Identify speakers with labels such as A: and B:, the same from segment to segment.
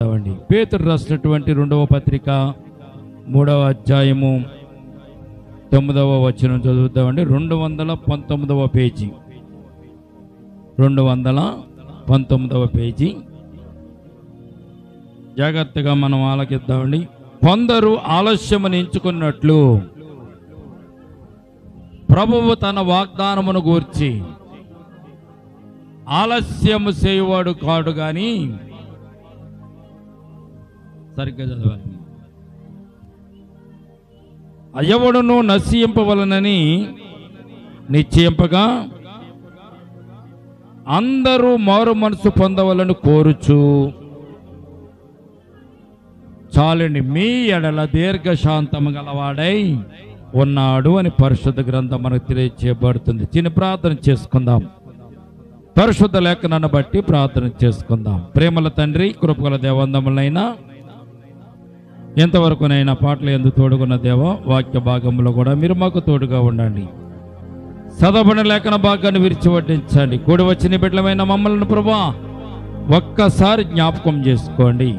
A: పేతురు రాసినటువంటి 2వ పత్రిక 3వ అధ్యాయము 9వ వచనం చదువుతామండి. 219వ పేజీ, 219వ పేజీ. జాగ్రత్తగా మనం ఆలకిద్దామండి. కొందరు ఆలస్యమును ఎంచుకున్నట్లు ప్రభువు తన వాగ్దానమును గూర్చి ఆలస్యము చేయువాడు కాడు గాని, సరిగ్గా చదవాలి, ఎవడును నశింపవలనని నిశ్చయింపగా అందరూ మారు మనసు పొందవలని కోరుచు చాలండి మీ ఎడల దీర్ఘశాంతము గలవాడై ఉన్నాడు అని పరిశుద్ధ గ్రంథం మనకు తెలియచేయబడుతుంది. చిన్న ప్రార్థన చేసుకుందాం. పరిశుద్ధ లేఖనాన్ని బట్టి ప్రార్థన చేసుకుందాం. ప్రేమల తండ్రి, కృపగల దేవందములైనా ఎంతవరకునైనా పాటలు ఎందుకు తోడుకున్న దేవ, వాక్య భాగంలో కూడా మీరు మాకు తోడుగా ఉండండి. చదవబడిన లేఖన భాగాన్ని విరిచి వడ్డించండి. కూడి వచ్చిన బిడ్డలమైన మమ్మల్ని ప్రభా ఒక్కసారి జ్ఞాపకం చేసుకోండి.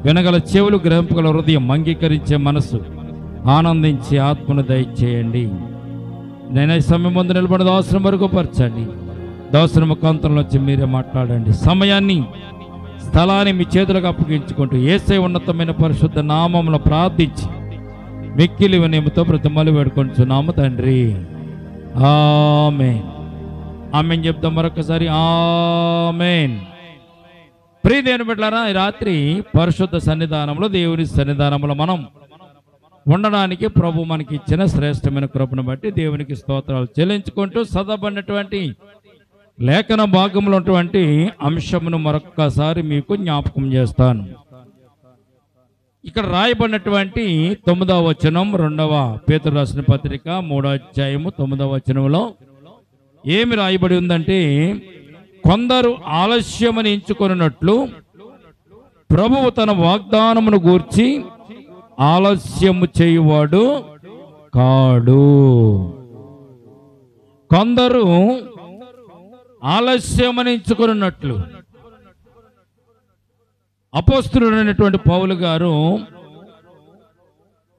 A: వినగల చెవులు, గ్రహింపగల హృదయం, అంగీకరించే మనసు, ఆనందించే ఆత్మను దయచేయండి. నేను ఈ సమయం ముందు నిలబడి దాసుని వరకు పరచండి. దాసుని ముఖాంతరంలో వచ్చి మీరే మాట్లాడండి. సమయాన్ని, స్థలాన్ని మీ చేతులకు అప్పగించుకుంటూ యేసయ్య ఉన్నతమైన పరిశుద్ధ నామములో ప్రార్థించి మిక్కిలి వినయముతో ప్రతిమలు వేడుకొంటున్నాము తండ్రి. ఆమేన్. ఆమేన్ చెప్తాం మరొకసారి. ఆమేన్. ప్రియ దేవుని బిడ్డలారా, ఈ రాత్రి పరిశుద్ధ సన్నిధానంలో, దేవుని సన్నిధానంలో మనం ఉండడానికి ప్రభు మనకి ఇచ్చిన శ్రేష్టమైన కృపను బట్టి దేవునికి స్తోత్రాలు చెల్లించుకుంటూ చదవబడినటువంటి లేఖన భాగంలో ఉన్నటువంటి అంశమును మరొక్కసారి మీకు జ్ఞాపకం చేస్తాను. ఇక్కడ రాయబడినటువంటి 9వ వచనం, 2వ పేతురు రాసిన పత్రిక 3వ అధ్యాయము 9వ వచనంలో ఏమి రాయబడి ఉందంటే, కొందరు ఆలస్యమని ఎంచుకొనున్నట్లు ప్రభువు తన వాగ్దానమును గూర్చి ఆలస్యము చేయువాడు కాడు. కొందరు ఆలస్యమని ఎంచుకున్నట్లు అపోస్తలుడైనటువంటి పౌలు గారు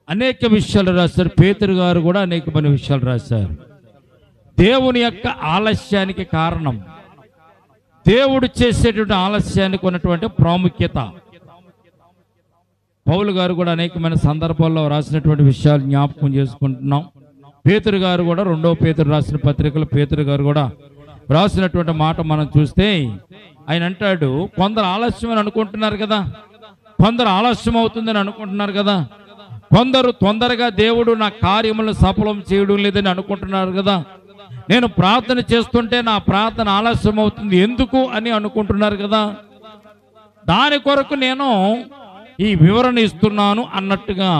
A: అనేక విషయాలు రాశారు. పేతురు గారు కూడా అనేకమైన విషయాలు రాశారు. దేవుని యొక్క ఆలస్యానికి కారణం, దేవుడు చేసేటువంటి ఆలస్యానికి ఉన్నటువంటి ప్రాముఖ్యత పౌలు గారు కూడా అనేకమైన సందర్భాల్లో రాసినటువంటి విషయాలు జ్ఞాపకం చేసుకుంటున్నాం. పేతురు గారు కూడా 2వ పేతురు రాసిన పత్రికలు పేతురు గారు కూడా రాసినటువంటి మాట మనం చూస్తే ఆయన అంటాడు, కొందరు ఆలస్యం అని అనుకుంటున్నారు కదా, కొందరు ఆలస్యం అవుతుందని అనుకుంటున్నారు కదా, కొందరు తొందరగా దేవుడు నా కార్యములను సఫలం చేయడం లేదని అనుకుంటున్నారు కదా, నేను ప్రార్థన చేస్తుంటే నా ప్రార్థన ఆలస్యం అవుతుంది ఎందుకు అని అనుకుంటున్నారు కదా, దాని కొరకు నేను ఈ వివరణ ఇస్తున్నాను అన్నట్టుగా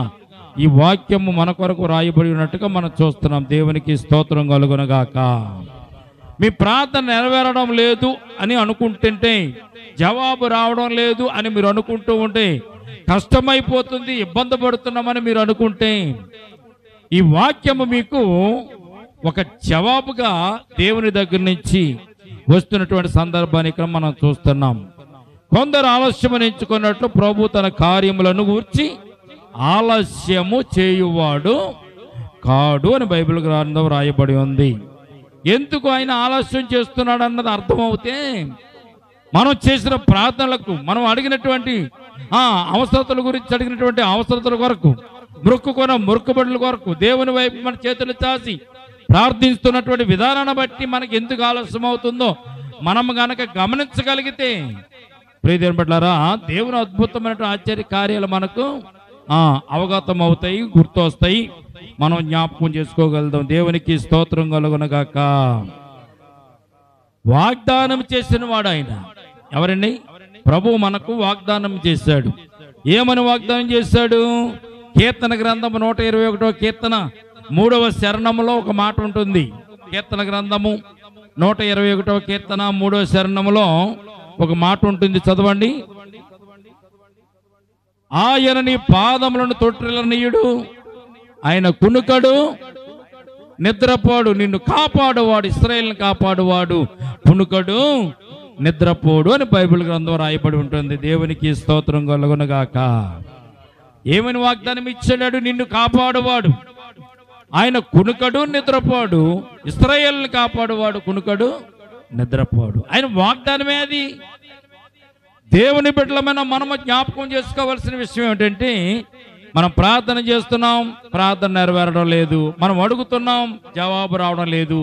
A: ఈ వాక్యము మన కొరకు రాయబడి ఉన్నట్టుగా మనం చూస్తున్నాం. దేవునికి స్తోత్రం కలుగునగాక. మీ ప్రార్థన నెరవేరడం లేదు అని అనుకుంటుంటే, జవాబు రావడం లేదు అని మీరు అనుకుంటూ ఉంటే, కష్టమైపోతుంది, ఇబ్బంది పడుతున్నామని మీరు అనుకుంటే, ఈ వాక్యము మీకు ఒక జవాబుగా దేవుని దగ్గర నుంచి వస్తున్నటువంటి సందర్భాన్ని ఇక్కడ మనం చూస్తున్నాం. కొందరు ఆలస్యమని ఎంచుకున్నట్లు ప్రభు తన కార్యములను గూర్చి ఆలస్యము చేయువాడు కాడు అని బైబిల్ గ్రంథం రాయబడి ఉంది. ఎందుకు ఆయన ఆలస్యం చేస్తున్నాడు అన్నది అర్థమవుతే, మనం చేసిన ప్రార్థనలకు, మనం అడిగినటువంటి అవసరతల గురించి అడిగినటువంటి అవసరతల కొరకు, మొక్కుకున్న మొక్కుబడుల కొరకు దేవుని వైపు మన చేతులు చాచి ప్రార్థిస్తున్నటువంటి విధానాన్ని బట్టి మనకి ఎందుకు ఆలస్యం అవుతుందో మనం గనక గమనించగలిగితే, ప్రియ దేవుని బిడ్డలారా, దేవుని అద్భుతమైన ఆశ్చర్య కార్యాలు మనకు అవగతం అవుతాయి, గుర్తు వస్తాయి, మనం జ్ఞాపకం చేసుకోగలుగుతాం. దేవునికి స్తోత్రం కలుగునగాక. వాగ్దానం చేసిన వాడు ఆయన. ఎవరండి? ప్రభువు మనకు వాగ్దానం చేశాడు. ఏమని వాగ్దానం చేశాడు? కీర్తన గ్రంథము 121వ కీర్తన 3వ శరణములో ఒక మాట ఉంటుంది. కీర్తన గ్రంథము 121వ కీర్తన 3వ శరణములో ఒక మాట ఉంటుంది, చదవండి. ఆయన నీ పాదములను తొట్టిల్లనీయుడు, ఆయన కునుకడు నిద్రపోడు, నిన్ను కాపాడువాడు, ఇశ్రాయేలును కాపాడువాడు కునుకడు నిద్రపోడు అని బైబిల్ గ్రంథం రాయబడి ఉంటుంది. దేవునికి స్తోత్రం కలుగునుగాక. ఏమని వాగ్దానం ఇచ్చాడు? నిన్ను కాపాడువాడు ఆయన కునుకడు నిద్రపోడు, ఇశ్రాయేలుని కాపాడువాడు కునుకడు నిద్రపోడు. ఆయన వాగ్దానమే అది. దేవుని బిడ్డలమైన మనము జ్ఞాపకం చేసుకోవాల్సిన విషయం ఏమిటంటే, మనం ప్రార్థన చేస్తున్నాం, ప్రార్థన నెరవేరడం లేదు. మనం అడుగుతున్నాం, జవాబు రావడం లేదు.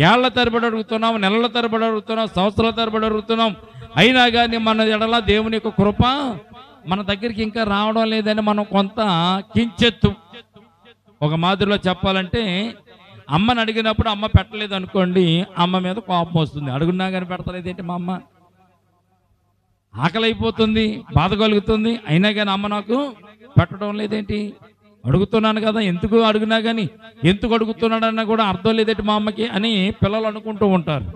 A: ఏళ్ల తరబడి అడుగుతున్నాం, నెలల తరబడి అడుగుతున్నాం, సంవత్సరాల తరబడి అడుగుతున్నాం. అయినా కానీ మన ఎడల దేవుని యొక్క కృప మన దగ్గరికి ఇంకా రావడం లేదని మనం కొంత కించెత్తు. ఒక మాదిరిలో చెప్పాలంటే, అమ్మని అడిగినప్పుడు అమ్మ పెట్టలేదు అనుకోండి, అమ్మ మీద కోపం వస్తుంది. అడుగున్నా కానీ పెడతలేదేంటి మా అమ్మ, ఆకలి అయిపోతుంది, బాధ కలుగుతుంది, అయినా కానీ అమ్మ నాకు పెట్టడం లేదేంటి, అడుగుతున్నాను కదా, ఎందుకు అడుగునా కానీ ఎందుకు అడుగుతున్నాడన్నా కూడా అర్థం లేదేంటి మా అమ్మకి అని పిల్లలు అనుకుంటూ ఉంటారు.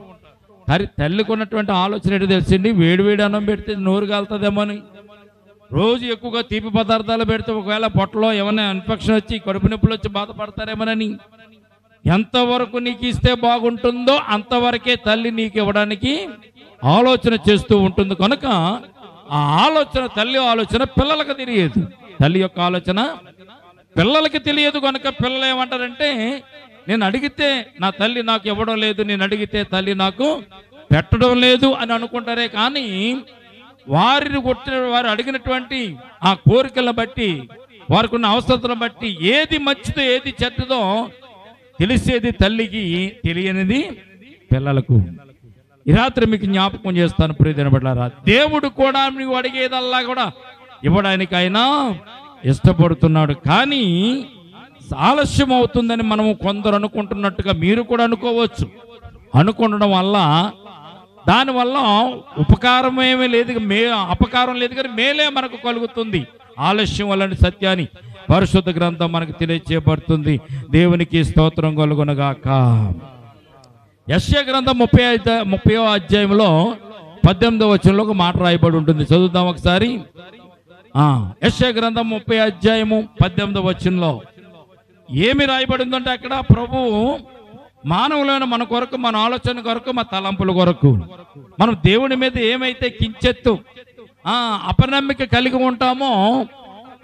A: కానీ తల్లికి ఉన్నటువంటి ఆలోచన ఏంటో తెలిసింది, వేడి అన్నం పెడితే నోరు కాలుతుందేమో అని, రోజు ఎక్కువగా తీపి పదార్థాలు పెడితే ఒకవేళ పొట్టలో ఏమైనా ఇన్ఫెక్షన్ వచ్చి కడుపు నొప్పులు వచ్చి బాధపడతారేమోనని, ఎంతవరకు నీకు ఇస్తే బాగుంటుందో అంతవరకే తల్లి నీకు ఇవ్వడానికి ఆలోచన చేస్తూ ఉంటుంది. కనుక ఆ ఆలోచన, తల్లి ఆలోచన పిల్లలకు తెలియదు, తల్లి యొక్క ఆలోచన పిల్లలకి తెలియదు. కనుక పిల్లలు ఏమంటారంటే, నేను అడిగితే నా తల్లి నాకు ఇవ్వడం లేదు, నేను అడిగితే తల్లి నాకు పెట్టడం లేదు అని అనుకుంటారే కానీ, వారు అడిగినటువంటి ఆ కోరికలను బట్టి, వారికి ఉన్న అవసరతను బట్టి ఏది మంచిదో ఏది చెడ్డదో తెలిసేది తల్లికి, తెలియనిది పిల్లలకు. ఈ రాత్రి మీకు జ్ఞాపకం చేస్తాను ప్రియమైన బిడ్డలారా, దేవుడు కూడా నువ్వు అడిగేదల్లా కూడా ఇవ్వడానికి ఆయన ఇష్టపడుతున్నాడు. కానీ ఆలస్యం అవుతుందని మనము కొందరు అనుకుంటున్నట్టుగా మీరు కూడా అనుకోవచ్చు. అనుకుండడం వల్ల దానివల్ల ఉపకారం ఏమీ లేదు, అపకారం లేదు, కానీ మేలే మనకు కలుగుతుంది ఆలస్యం వల్లని సత్యాన్ని పరిశుద్ధ గ్రంథం మనకు తెలియచేయబడుతుంది. దేవునికి స్తోత్రం కలుగునుగాక. యెషయా గ్రంథం 30వ అధ్యాయంలో 18వ వచనంలో ఒక మాట రాయబడి ఉంటుంది. చదువుదాం ఒకసారి. యెషయా గ్రంథం 30వ అధ్యాయము 18వ వచనంలో ఏమి రాయబడిందంటే, అక్కడ ప్రభువు మానవులైన మన కొరకు, మన ఆలోచన కొరకు, మన తలంపుల కొరకు మనం దేవుని మీద ఏమైతే కించెత్తు అపనమ్మిక కలిగి ఉంటామో,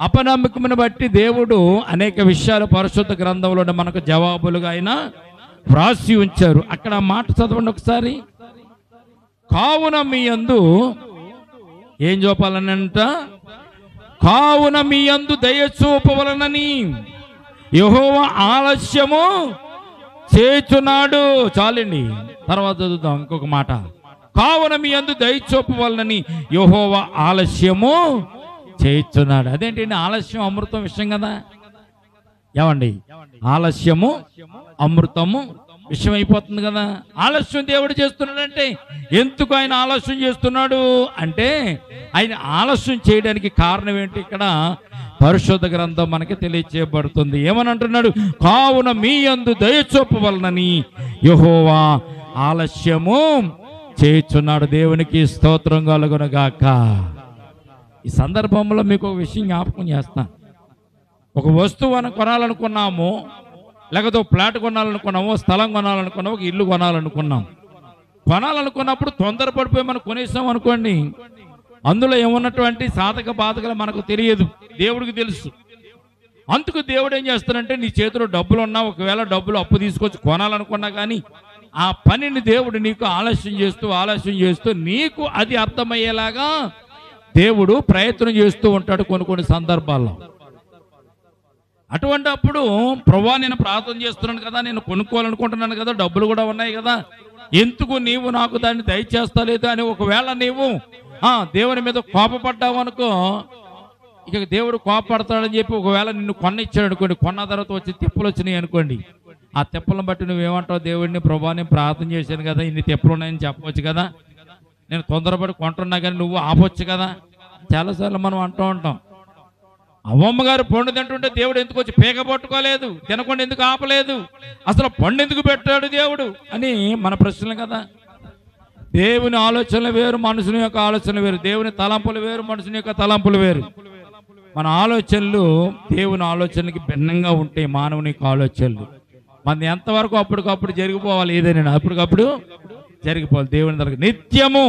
A: అపనమ్మికను బట్టి దేవుడు అనేక విషయాలు పరిశుద్ధ గ్రంథంలో మనకు జవాబులుగా ఆయన వ్రాసి ఉంచారు. అక్కడ మాట చదవండి ఒకసారి. కావున మీ యందు ఏం చూపాలనంట, కావున మీ యందు దయ చూపవలనని యెహోవా ఆలస్యము చేయుచున్నాడు. చాలండి, తర్వాత చదువుతాం ఇంకొక మాట. కావున మీ యందు దయ చూపవలనని యెహోవా ఆలస్యము చేయుచున్నాడు. అదేంటండి, ఆలస్యం అమృతం విషయం కదా ఏమండి, ఆలస్యము అమృతము విషయం అయిపోతుంది కదా. ఆలస్యం దేవుడు చేస్తున్నాడంటే ఎందుకు ఆయన ఆలస్యం చేస్తున్నాడు అంటే, ఆయన ఆలస్యం చేయడానికి కారణం ఏంటి ఇక్కడ పరిశుద్ధ గ్రంథం మనకి తెలియచేయబడుతుంది. ఏమని అంటున్నాడు, కావున మీ యందు దయ చూపవలనని యెహోవా ఆలస్యము చేయుచున్నాడు. దేవునికి స్తోత్రం కలుగునుగాక. ఈ సందర్భంలో మీకు ఒక విషయం జ్ఞాపకం చేస్తాను. ఒక వస్తువు కొనాలనుకున్నాము, లేకపోతే ఫ్లాట్ కొనాలనుకున్నాము, స్థలం కొనాలనుకున్నాము, ఒక ఇల్లు కొనాలనుకున్నాం. కొనాలనుకున్నప్పుడు తొందరపడిపోయి మనం కొనేసాం అనుకోండి, అందులో ఏమున్నటువంటి సాధక బాధకలు మనకు తెలియదు, దేవుడికి తెలుసు. అందుకు దేవుడు ఏం చేస్తాడంటే, నీ చేతిలో డబ్బులు ఉన్నా, ఒకవేళ డబ్బులు అప్పు తీసుకొచ్చి కొనాలనుకున్నా కానీ ఆ పనిని దేవుడు నీకు ఆలస్యం చేస్తూ నీకు అది అర్థమయ్యేలాగా దేవుడు ప్రయత్నం చేస్తూ ఉంటాడు కొన్ని సందర్భాల్లో. అటువంటి అప్పుడు, ప్రభువా నేను ప్రార్థన చేస్తున్నాను కదా, నేను కొనుక్కోవాలనుకుంటున్నాను కదా, డబ్బులు కూడా ఉన్నాయి కదా, ఎందుకు నీవు నాకు దాన్ని దయచేస్తలేదు అని ఒకవేళ నీవు దేవుని మీద కోపపడ్డావు అనుకో, ఇక దేవుడు కోపపడతాడని చెప్పి ఒకవేళ నిన్ను ఇచ్చాడు అనుకోండి, కొన్న తర్వాత వచ్చి తిప్పలు వచ్చినాయి అనుకోండి, ఆ తిప్పలను బట్టి నువ్వేమంటావు, దేవుడిని, ప్రభువా నేను ప్రార్థన చేశాను కదా, ఇన్ని తిప్పలు ఉన్నాయని చెప్పవచ్చు కదా, నేను తొందరపడి కొంటున్నా కానీ నువ్వు ఆపొచ్చు కదా. చాలాసార్లు మనం అంటూ ఉంటాం. అవ్వమ్మ గారు పండు తింటుంటే దేవుడు ఎందుకు వచ్చి పీక పట్టుకోలేదు, తినకుండా ఎందుకు ఆపలేదు, అసలు పండు ఎందుకు పెట్టాడు దేవుడు అని మన ప్రశ్నలు కదా. దేవుని ఆలోచనలు వేరు, మనుషుని యొక్క ఆలోచనలు వేరు. దేవుని తలంపులు వేరు, మనుషుని యొక్క తలంపులు వేరు. మన ఆలోచనలు దేవుని ఆలోచనలకి భిన్నంగా ఉంటాయి. మానవుని యొక్క ఆలోచనలు మన ఎంతవరకు అప్పటికప్పుడు జరిగిపోవాలి, ఏదైనా అప్పటికప్పుడు జరిగిపోవాలి. దేవుని దగ్గర నిత్యము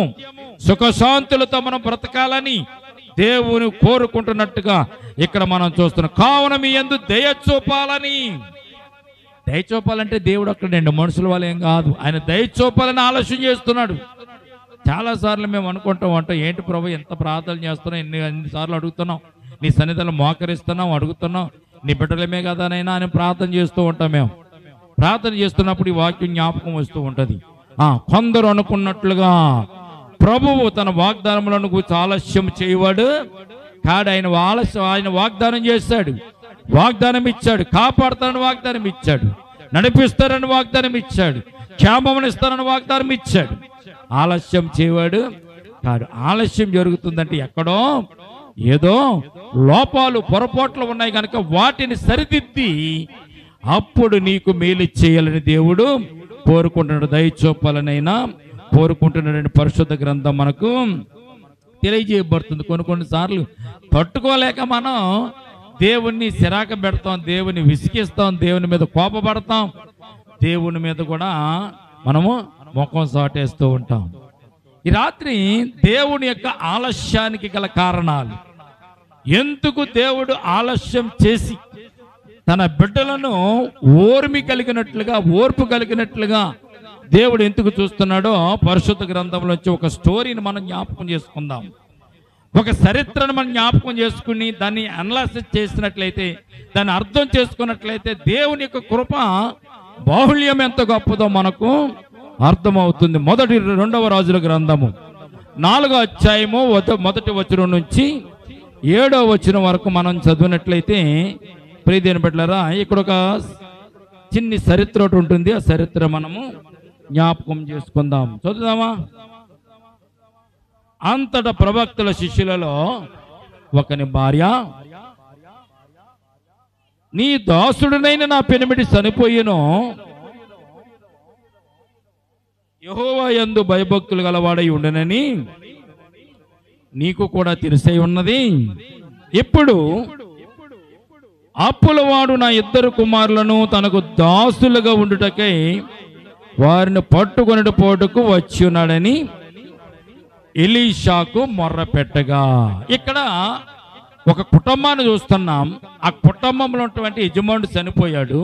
A: సుఖశాంతులతో మనం బ్రతకాలని దేవుని కోరుకుంటున్నట్టుగా ఇక్కడ మనం చూస్తున్నాం. కావున మీ యందు దయ చూపాలని. దయ చూపాలంటే దేవుడు అక్కడండి, మనుషుల వాళ్ళు ఏం కాదు. ఆయన దయ చూపాలని ఆలోచన చేస్తున్నాడు. చాలాసార్లు మేము అనుకుంటాం ఏంటి ప్రభు ఎంత ప్రార్థన చేస్తున్నాం, ఎన్నిసార్లు అడుగుతున్నాం, నీ సన్నిధిలో మోకరిస్తున్నాం, అడుగుతున్నాం, నీ బిడ్డలమే కదా నైనా అని ప్రార్థన చేస్తూ ఉంటాం. మేము ప్రార్థన చేస్తున్నప్పుడు ఈ వాక్యం జ్ఞాపకం వస్తూ ఉంటుంది. కొందరు అనుకున్నట్లుగా ప్రభువు తన వాగ్దానములను గురించి ఆలస్యం చేయవాడు కాడు. ఆయన వాగ్దానం చేశాడు, వాగ్దానం ఇచ్చాడు, కాపాడుతానని వాగ్దానం ఇచ్చాడు, నడిపిస్తారని వాగ్దానం ఇచ్చాడు, క్షేమమునిస్తారని వాగ్దానం ఇచ్చాడు. ఆలస్యం చేయవాడు కాడు. ఆలస్యం జరుగుతుందంటే ఎక్కడో ఏదో లోపాలు పొరపాట్లు ఉన్నాయి కనుక వాటిని సరిదిద్ది అప్పుడు నీకు మేలు చేయాలని దేవుడు కోరుకుంటున్నాడు. దయ చూపాలనైనా కోరుకుంటున్నాడని పరిశుద్ధ గ్రంథం మనకు తెలియజేయబడుతుంది. కొన్నిసార్లు తట్టుకోలేక మనం దేవుణ్ణి సిరాక పెడతాం, దేవుని విసిగిస్తాం, దేవుని మీద కోపపడతాం, దేవుని మీద కూడా మనము ముఖం సాటేస్తూ ఉంటాం. ఈ రాత్రి దేవుని యొక్క ఆలస్యానికి గల కారణాలు, ఎందుకు దేవుడు ఆలస్యం చేసి తన బిడ్డలను ఓర్పు కలిగినట్లుగా దేవుడు ఎందుకు చూస్తున్నాడో పరిశుద్ధ గ్రంథంలో వచ్చి ఒక స్టోరీని మనం జ్ఞాపకం చేసుకుందాం. ఒక చరిత్రను మనం జ్ఞాపకం చేసుకుని దాన్ని అనలైసిస్ చేసినట్లయితే, దాన్ని అర్థం చేసుకున్నట్లయితే దేవుని యొక్క కృప బాహుళ్యం ఎంత గొప్పదో మనకు అర్థమవుతుంది. 2వ రాజుల గ్రంథము 4వ అధ్యాయము 1వ వచనం నుంచి 7వ వచనం వరకు మనం చదివినట్లయితే, ప్రియదేని బిడ్డలారా, ఇక్కడ ఒక చిన్ని చరిత్ర ఒకటి ఉంటుంది. ఆ చరిత్ర మనము జ్ఞాపకం చేసుకుందాం. చదువుదామా? అంతటా ప్రవక్తల శిష్యులలో ఒకని భార్య, నీ దాసుడునైన నా పెనిమిటి చనిపోయిను, యెహోవా యందు భయభక్తులు గలవాడై ఉండనని నీకు కూడా తెలిసై ఉన్నది. ఇప్పుడు అప్పులవాడు నా 2 కుమారులను తనకు దాసులుగా ఉండుటకై వారిని పట్టుకొనుట పోటుకు వచ్చి ఉన్నాడని ఎలీషాకు మొర్ర పెట్టగా. ఇక్కడ ఒక కుటుంబాన్ని చూస్తున్నాం. ఆ కుటుంబంలో ఉన్నటువంటి యజమానుడు చనిపోయాడు.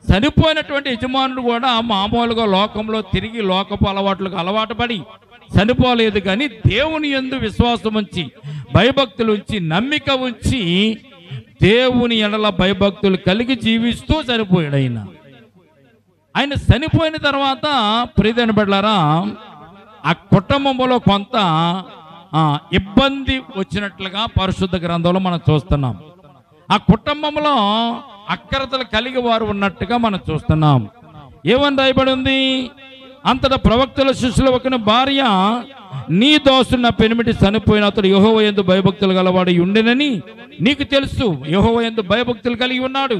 A: చనిపోయినటువంటి యజమానుడు కూడా మామూలుగా లోకంలో తిరిగి లోకపు అలవాట్లకు అలవాటు పడి చనిపోలేదు, కానీ దేవుని యందు విశ్వాసం ఉంచి, భయభక్తులు ఉంచి, నమ్మిక ఉంచి, దేవుని ఎడల భయభక్తులు కలిగి జీవిస్తూ చనిపోయాడు. ఆయన చనిపోయిన తర్వాత ప్రియమైన బిడ్డలారా, ఆ కుటుంబంలో కొంత ఇబ్బంది వచ్చినట్లుగా పరిశుద్ధ గ్రంథంలో మనం చూస్తున్నాం. ఆ కుటుంబంలో అక్రతలు కలిగి వారు ఉన్నట్టుగా మనం చూస్తున్నాం. ఏమని రాయబడి ఉంది? అంతటా ప్రవక్తల శిష్యుల ఒకని భార్య, నీ దాసుడు నా పెనిమిటి చనిపోయిన అతడు యెహోవా యందు భయభక్తులు గలవాడు ఉండెనని నీకు తెలుసు. యెహోవా యందు భయభక్తులు కలిగి ఉన్నాడు,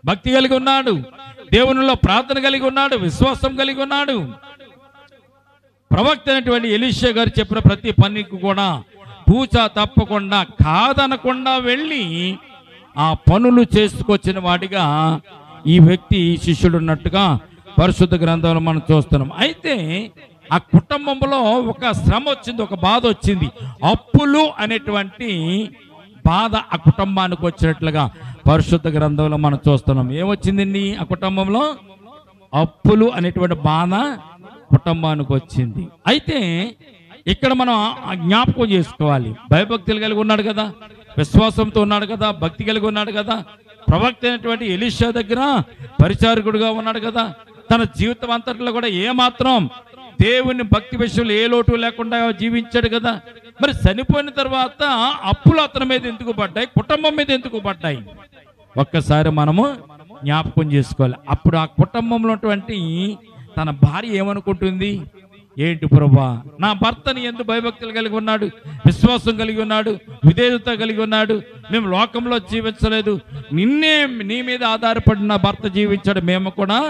A: భక్తి కలిగి ఉన్నాడు, దేవునిలో ప్రార్థన కలిగి ఉన్నాడు, విశ్వాసం కలిగి ఉన్నాడు. ప్రవక్త అయినటువంటి ఎలీషా గారు చెప్పిన ప్రతి పనికి కూడా తూచా తప్పకుండా, కాదనకుండా వెళ్ళి ఆ పనులు చేసుకొచ్చిన వాడిగా ఈ వ్యక్తి శిష్యుడు ఉన్నట్టుగా పరిశుద్ధ గ్రంథంలో మనం చూస్తున్నాం. అయితే ఆ కుటుంబంలో ఒక శ్రమ వచ్చింది, ఒక బాధ వచ్చింది. అప్పులు అనేటువంటి బాధ ఆ కుటుంబానికి వచ్చినట్లుగా పరిశుద్ధ గ్రంథంలో మనం చూస్తున్నాం. ఏమొచ్చిందండి ఆ కుటుంబంలో? అప్పులు అనేటువంటి బాధ కుటుంబానికి వచ్చింది. అయితే ఇక్కడ మనం జ్ఞాపకం చేసుకోవాలి, భయభక్తులు కలిగి ఉన్నాడు కదా, విశ్వాసంతో ఉన్నాడు కదా, భక్తి కలిగి ఉన్నాడు కదా, ప్రవక్త అయినటువంటి ఎలీషా దగ్గర పరిచారకుడుగా ఉన్నాడు కదా, తన జీవితం అంతట్లో కూడా ఏమాత్రం దేవుని భక్తి విషయంలో ఏ లోటు లేకుండా జీవించాడు కదా. మరి చనిపోయిన తర్వాత అప్పులు అతని మీద ఎందుకు పడ్డాయి, కుటుంబం మీద ఎందుకు పడ్డాయి? ఒక్కసారి మనము జ్ఞాపకం చేసుకోవాలి. అప్పుడు ఆ కుటుంబంలో ఉన్నటువంటి తన భార్య ఏమనుకుంటుంది? ఏంటి ప్రభా, నా భర్తని ఎందుకు భయభక్తులు కలిగి ఉన్నాడు, విశ్వాసం కలిగి ఉన్నాడు, విధేయత కలిగి ఉన్నాడు, మేము లోకంలో జీవించలేదు, నీ మీద ఆధారపడిన భర్త జీవించాడు, మేము కూడా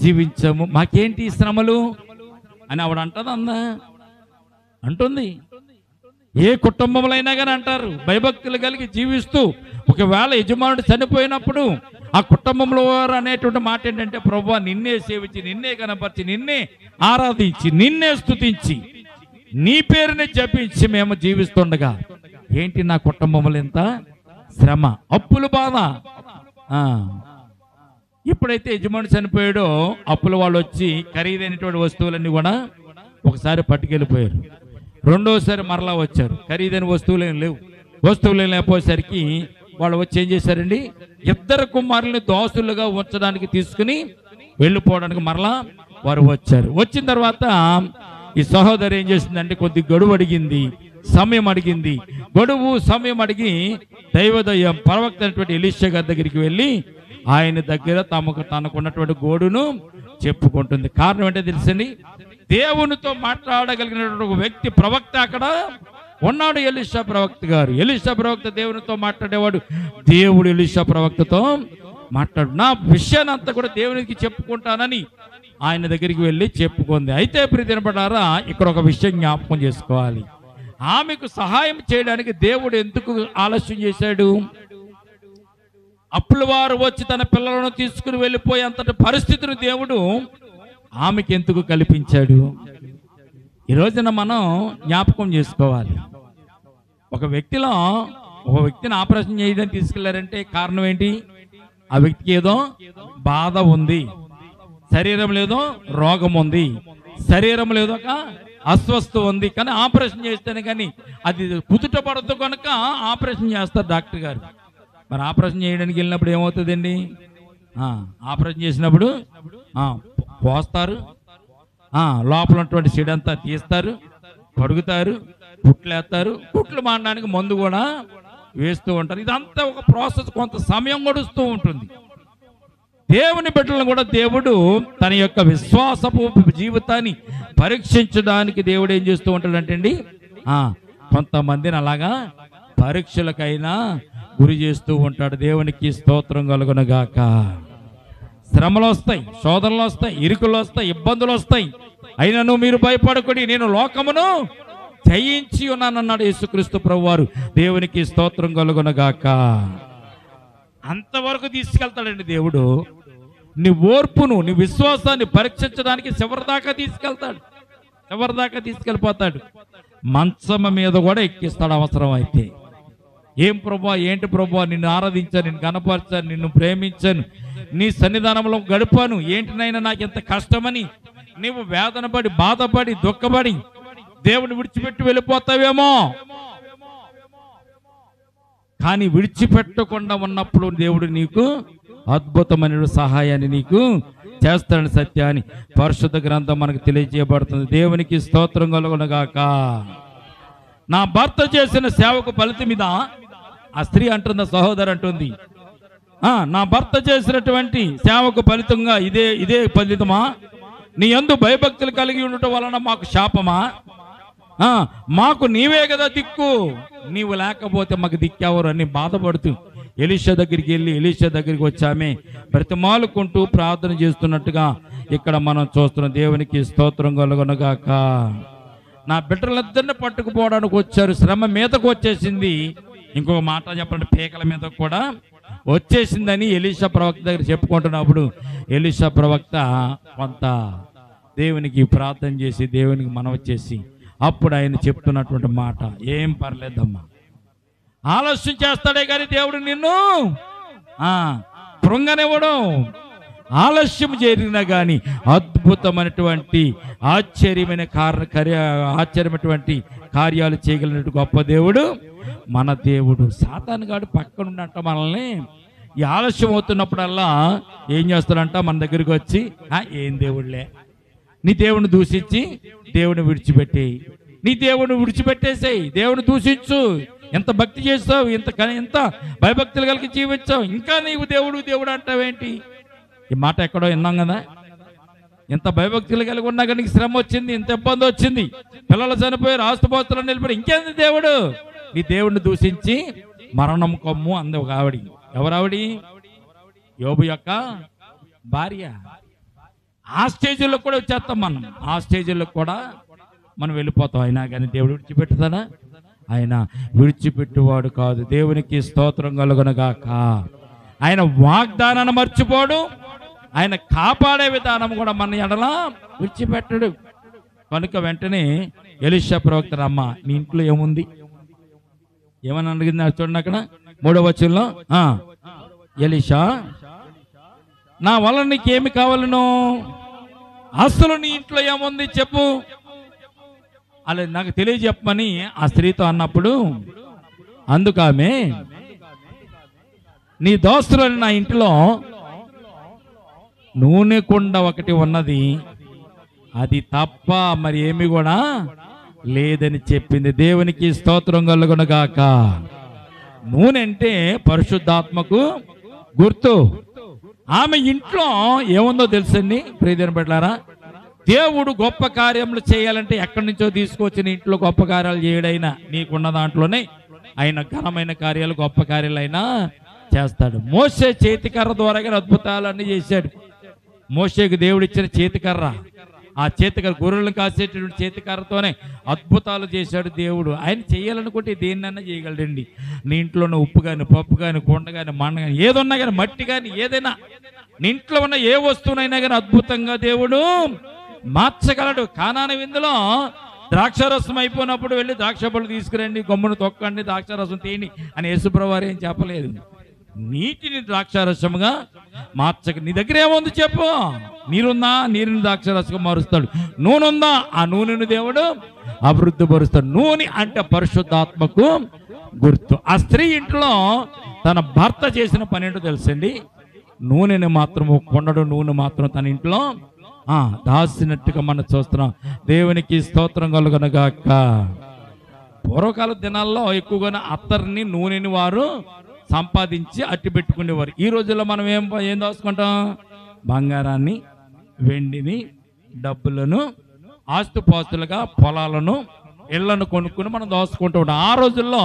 A: జీవించాము, మాకేంటి శ్రమలు అని ఆవిడ అంటుంది. ఏ కుటుంబంలో అయినా కానీ అంటారు. భయభక్తులు కలిగి జీవిస్తూ ఒకవేళ యజమానుడు చనిపోయినప్పుడు ఆ కుటుంబంలో వారు అనేటువంటి మాట ఏంటంటే, ప్రభువా నిన్నే సేవించి, నిన్నే కనపరిచి, నిన్నే ఆరాధించి, నిన్నే స్తుతించి, నీ పేరుని జపించి మేము జీవిస్తుండగా ఏంటి నా కుటుంబంలో ఎంత శ్రమ, అప్పుల బాధ. ఎప్పుడైతే యజమాని చనిపోయాడో అప్పుల వాళ్ళు వచ్చి ఖరీదైనటువంటి వస్తువులన్నీ కూడా ఒకసారి పట్టుకెళ్ళిపోయారు. రెండోసారి మరలా వచ్చారు, ఖరీదైన వస్తువులు ఏం లేవు. వస్తువులు లేకపోయేసరికి వాళ్ళు వచ్చి ఏం చేశారండి, ఇద్దరు కుమారుల్ని దోసులుగా ఉంచడానికి తీసుకుని వెళ్ళిపోవడానికి మరలా వారు వచ్చారు. వచ్చిన తర్వాత ఈ సహోదరు ఏం చేసిందంటే కొద్ది గడువు అడిగింది, సమయం అడిగింది. గడువు సమయం అడిగి దైవదయ్యం ప్రవక్త అయినటువంటి ఎలీషా గారి దగ్గరికి వెళ్ళి ఆయన దగ్గర తనకున్నటువంటి గోడును చెప్పుకుంటుంది. కారణం ఏంటో తెలుసండి, దేవునితో మాట్లాడగలిగినటువంటి ఒక వ్యక్తి ప్రవక్త అక్కడ ఉన్నాడు, ఎలీషా ప్రవక్త గారు. ఎలీషా ప్రవక్త దేవునితో మాట్లాడేవాడు, దేవుడు ఎలీషా ప్రవక్తతో మాట్లాడు. నా విషయాన్ని అంతా కూడా దేవునికి చెప్పుకుంటానని ఆయన దగ్గరికి వెళ్ళి చెప్పుకుంది. అయితే ప్రియపడారా, ఇక్కడ ఒక విషయం జ్ఞాపకం చేసుకోవాలి. ఆమెకు సహాయం చేయడానికి దేవుడు ఎందుకు ఆలస్యం చేశాడు? అప్పుల వారు వచ్చి తన పిల్లలను తీసుకుని వెళ్ళిపోయే అంతటి పరిస్థితిని దేవుడు ఆమెకి ఎందుకు కల్పించాడు? ఈ రోజున మనం జ్ఞాపకం చేసుకోవాలి. ఒక వ్యక్తిని ఆపరేషన్ చేయడానికి తీసుకెళ్లారంటే కారణం ఏంటి? ఆ వ్యక్తికి ఏదో బాధ ఉంది, శరీరంలో ఏదో రోగం ఉంది, శరీరంలో ఏదో ఒక అస్వస్థ ఉంది. కానీ ఆపరేషన్ చేస్తేనే కానీ అది కుదుట పడదు కనుక ఆపరేషన్ చేస్తారు డాక్టర్ గారు. మరి ఆపరేషన్ చేయడానికి వెళ్ళినప్పుడు ఏమవుతుందండి? ఆపరేషన్ చేసినప్పుడు పోస్తారు, లోపల ఉన్నటువంటి సీడ్ అంతా తీస్తారు, కడుగుతారు, కుట్లు వేస్తారు, కుట్లు మానడానికి మందు కూడా వేస్తూ ఉంటారు. ఇదంతా ఒక ప్రాసెస్, కొంత సమయం గడుస్తూ ఉంటుంది. దేవుని బిడ్డలను కూడా దేవుడు తన యొక్క విశ్వాసపు జీవితాన్ని పరీక్షించడానికి దేవుడు ఏం చేస్తూ ఉంటాడంటే అండి, కొంతమందిని అలాగా పరీక్షలకైనా గురి చేస్తూ ఉంటాడు. దేవునికి స్తోత్రం కలుగునుగాక. శ్రమలు వస్తాయి, శోధనలు వస్తాయి, ఇరుకులు వస్తాయి, ఇబ్బందులు వస్తాయి. అయినను మీరు భయపడకుడి, నేను లోకమును జయించి ఉన్నానన్నాడు యేసుక్రీస్తు ప్రభువారు. దేవునికి స్తోత్రం కలుగునుగాక. అంతవరకు తీసుకెళ్తాడండి దేవుడు. నీ ఓర్పును, నీ విశ్వాసాన్ని పరీక్షించడానికి చివరిదాకా తీసుకెళ్తాడు, చివరిదాకా తీసుకెళ్ళిపోతాడు. మంచం మీద కూడా ఎక్కిస్తాడు అవసరం అయితే. ఏం ప్రభా, ఏంటి ప్రభా, నిన్ను ఆరాధించాను, నిన్ను కనపరిచాను, నిన్ను ప్రేమించాను, నీ సన్నిధానంలో గడిపాను, ఏంటినైనా నాకు ఎంత కష్టమని నీవు వేదన పడి, బాధపడి, దుఃఖపడి దేవుని విడిచిపెట్టి వెళ్ళిపోతావేమో. కానీ విడిచిపెట్టకుండా ఉన్నప్పుడు దేవుడు నీకు అద్భుతమైన సహాయాన్ని నీకు చేస్తాడని సత్యాన్ని పరిశుద్ధ గ్రంథం మనకు తెలియజేయబడుతుంది. దేవునికి స్తోత్రం కలుగునుగాక. నా భర్త చేసిన సేవకు ఫలితం మీద ఆ స్త్రీ అంటుంది, సహోదరు అంటుంది, నా భర్త చేసినటువంటి సేవకు ఫలితంగా ఇదే ఫలితమా? నీ యందు భయభక్తులు కలిగి ఉండటం వలన మాకు శాపమా? మాకు నీవే కదా దిక్కు, నీవు లేకపోతే మాకు దిక్కెవరు అని బాధపడుతూ ఎలీషా దగ్గరికి వెళ్ళి ఎలీషా దగ్గరికి వచ్చామే బ్రతిమాలుకుంటూ ప్రార్థన చేస్తున్నట్టుగా ఇక్కడ మనం చూస్తున్నాం. దేవునికి స్తోత్రం కలుగునుగాక. నా బిడ్డలందరినీ పట్టుకుపోవడానికి వచ్చారు, శ్రమ మీదకు వచ్చేసింది. ఇంకొక మాట చెప్పండి, పీకల మీద కూడా వచ్చేసిందని ఎలీషా ప్రవక్త దగ్గర చెప్పుకుంటున్నప్పుడు ఎలీషా ప్రవక్త కొంత దేవునికి ప్రార్థన చేసి దేవునికి మనవి చేసి అప్పుడు ఆయన చెప్తున్నటువంటి మాట, ఏం పర్లేదమ్మా, ఆలస్యం చేస్తాడే కానీ దేవుడు నిన్ను కృంగనివ్వడు. ఆలస్యం జరిగినా కానీ అద్భుతమైనటువంటి ఆశ్చర్యమైనటువంటి కార్యాలు చేయగలిగినట్టు గొప్ప దేవుడు మన దేవుడు. సాతాను గాడు పక్కనుండంట మనల్ని ఈ ఆలస్యం అవుతున్నప్పుడల్లా ఏం చేస్తాడంట, మన దగ్గరికి వచ్చి ఏం దేవుడులే, నీ దేవుని దూషించి దేవుని విడిచిపెట్టేయి, నీ దేవుని విడిచిపెట్టేసేయి, దేవుని దూషించు, ఎంత భక్తి చేస్తావు, ఎంత భయభక్తులు కలిగి జీవించావు, ఇంకా నీవు దేవుడు అంటావేంటి? ఈ మాట ఎక్కడో విన్నాం కదా. ఎంత భయభక్తులు కలిగి ఉన్నా కానీ నీకు శ్రమ వచ్చింది, ఇంత ఇబ్బంది వచ్చింది, పిల్లలు చనిపోయారు, ఆస్తుపాస్తులు నిలిపి, ఇంకేంది దేవుడు? నీ దేవుడిని దూషించి మరణం కొమ్ము అంది ఒక ఆవిడ. ఎవరావిడి? యోబు యొక్క భార్య. ఆ స్టేజ్లో కూడా వచ్చేస్తాం మనం, ఆ స్టేజ్లో కూడా మనం వెళ్ళిపోతాం. అయినా కానీ దేవుడు విడిచిపెట్టుతాడా? ఆయన విడిచిపెట్టువాడు కాదు. దేవునికి స్తోత్రం కలుగునుగాక. ఆయన వాగ్దానాన్ని మర్చిపోడు, ఆయన కాపాడే విధానం కూడా మన ఎడల విడిచిపెట్టడు. కనుక వెంటనే ఎలీషా ప్రవక్త, అమ్మ నీ ఇంట్లో ఏముంది ఏమని అడిగింది చూడండి అక్కడ 3వ వచనంలో, ఎలీషా నా వల్ల నీకేమి కావాలను, అసలు నీ ఇంట్లో ఏముంది చెప్పు, అలా నాకు తెలియజెప్పమని ఆ స్త్రీతో అన్నప్పుడు, అందుకు ఆమె, నీ దోస్తులని నా ఇంట్లో నూనె కుండ ఒకటి ఉన్నది, అది తప్ప మరి ఏమి కూడా లేదని చెప్పింది. దేవునికి స్తోత్రం కలుగునుగాక. నూనె అంటే పరిశుద్ధాత్మకు గుర్తు. ఆమె ఇంట్లో ఏముందో తెలుసండి ప్రియదేవుని బిడ్డలారా, దేవుడు గొప్ప కార్యములు చేయాలంటే ఎక్కడి నుంచో తీసుకొచ్చిన ఇంట్లో గొప్ప కార్యాలు చేయడైనా నీకున్న దాంట్లోనే ఆయన ఘనమైన కార్యాలు, గొప్ప కార్యాలు అయినా చేస్తాడు. మోషే చేతికర్ర ద్వారా అద్భుతాలన్నీ చేశాడు. మోషేకు దేవుడు ఇచ్చిన చేతికర్ర, ఆ చేతికర్ర గొర్రెలను కాసేటటువంటి చేతికర్రతోనే అద్భుతాలు చేశాడు దేవుడు. ఆయన చేయాలనుకుంటే దేన్నైనా చేయగలడండి. నీ ఇంట్లో ఉన్న ఉప్పు కానీ, పప్పు కానీ, కొండ కానీ, మండ కానీ, ఏదున్నా కానీ, మట్టి కానీ, ఏదైనా నీ ఇంట్లో ఉన్న ఏ వస్తువునైనా కానీ అద్భుతంగా దేవుడు మార్చగలడు. కానాను విందులో ద్రాక్షారసం అయిపోయినప్పుడు వెళ్ళి ద్రాక్ష పళ్ళు తీసుకురండి, గమ్మును తొక్కండి, ద్రాక్షారసం తీయండి అని యేసుప్రభువు వారు ఏం చెప్పలేదు. నీటిని ద్రాక్షారసముగా మార్చక, నీ దగ్గర ఏముంది చెప్పు, నీరుందా, నీరుని ద్రాక్షారసంగా మారుస్తాడు. నూనె ఉందా, ఆ నూనెను దేవుడు అభివృద్ధి పరుస్తాడు. నూనె అంటే పరిశుద్ధాత్మకు గుర్తు. ఆ స్త్రీ ఇంట్లో తన భర్త చేసిన పని ఏంటో తెలుసండి, నూనెని మాత్రము కొండడు నూనె మాత్రం తన ఇంట్లో దాచినట్టుగా మనం చూస్తున్నాం. దేవునికి స్తోత్రం కలుగునుగాక. పూర్వకాల దినాల్లో ఎక్కువగా అత్తర్ని, నూనెని వారు సంపాదించి అట్టి పెట్టుకునేవారు. ఈ రోజుల్లో మనం ఏం దాచుకుంటాం, బంగారాన్ని, వెండిని, డబ్బులను, ఆస్తుపాస్తులుగా పొలాలను, ఇళ్లను కొనుక్కుని మనం దోచుకుంటూ ఉంటాం. ఆ రోజుల్లో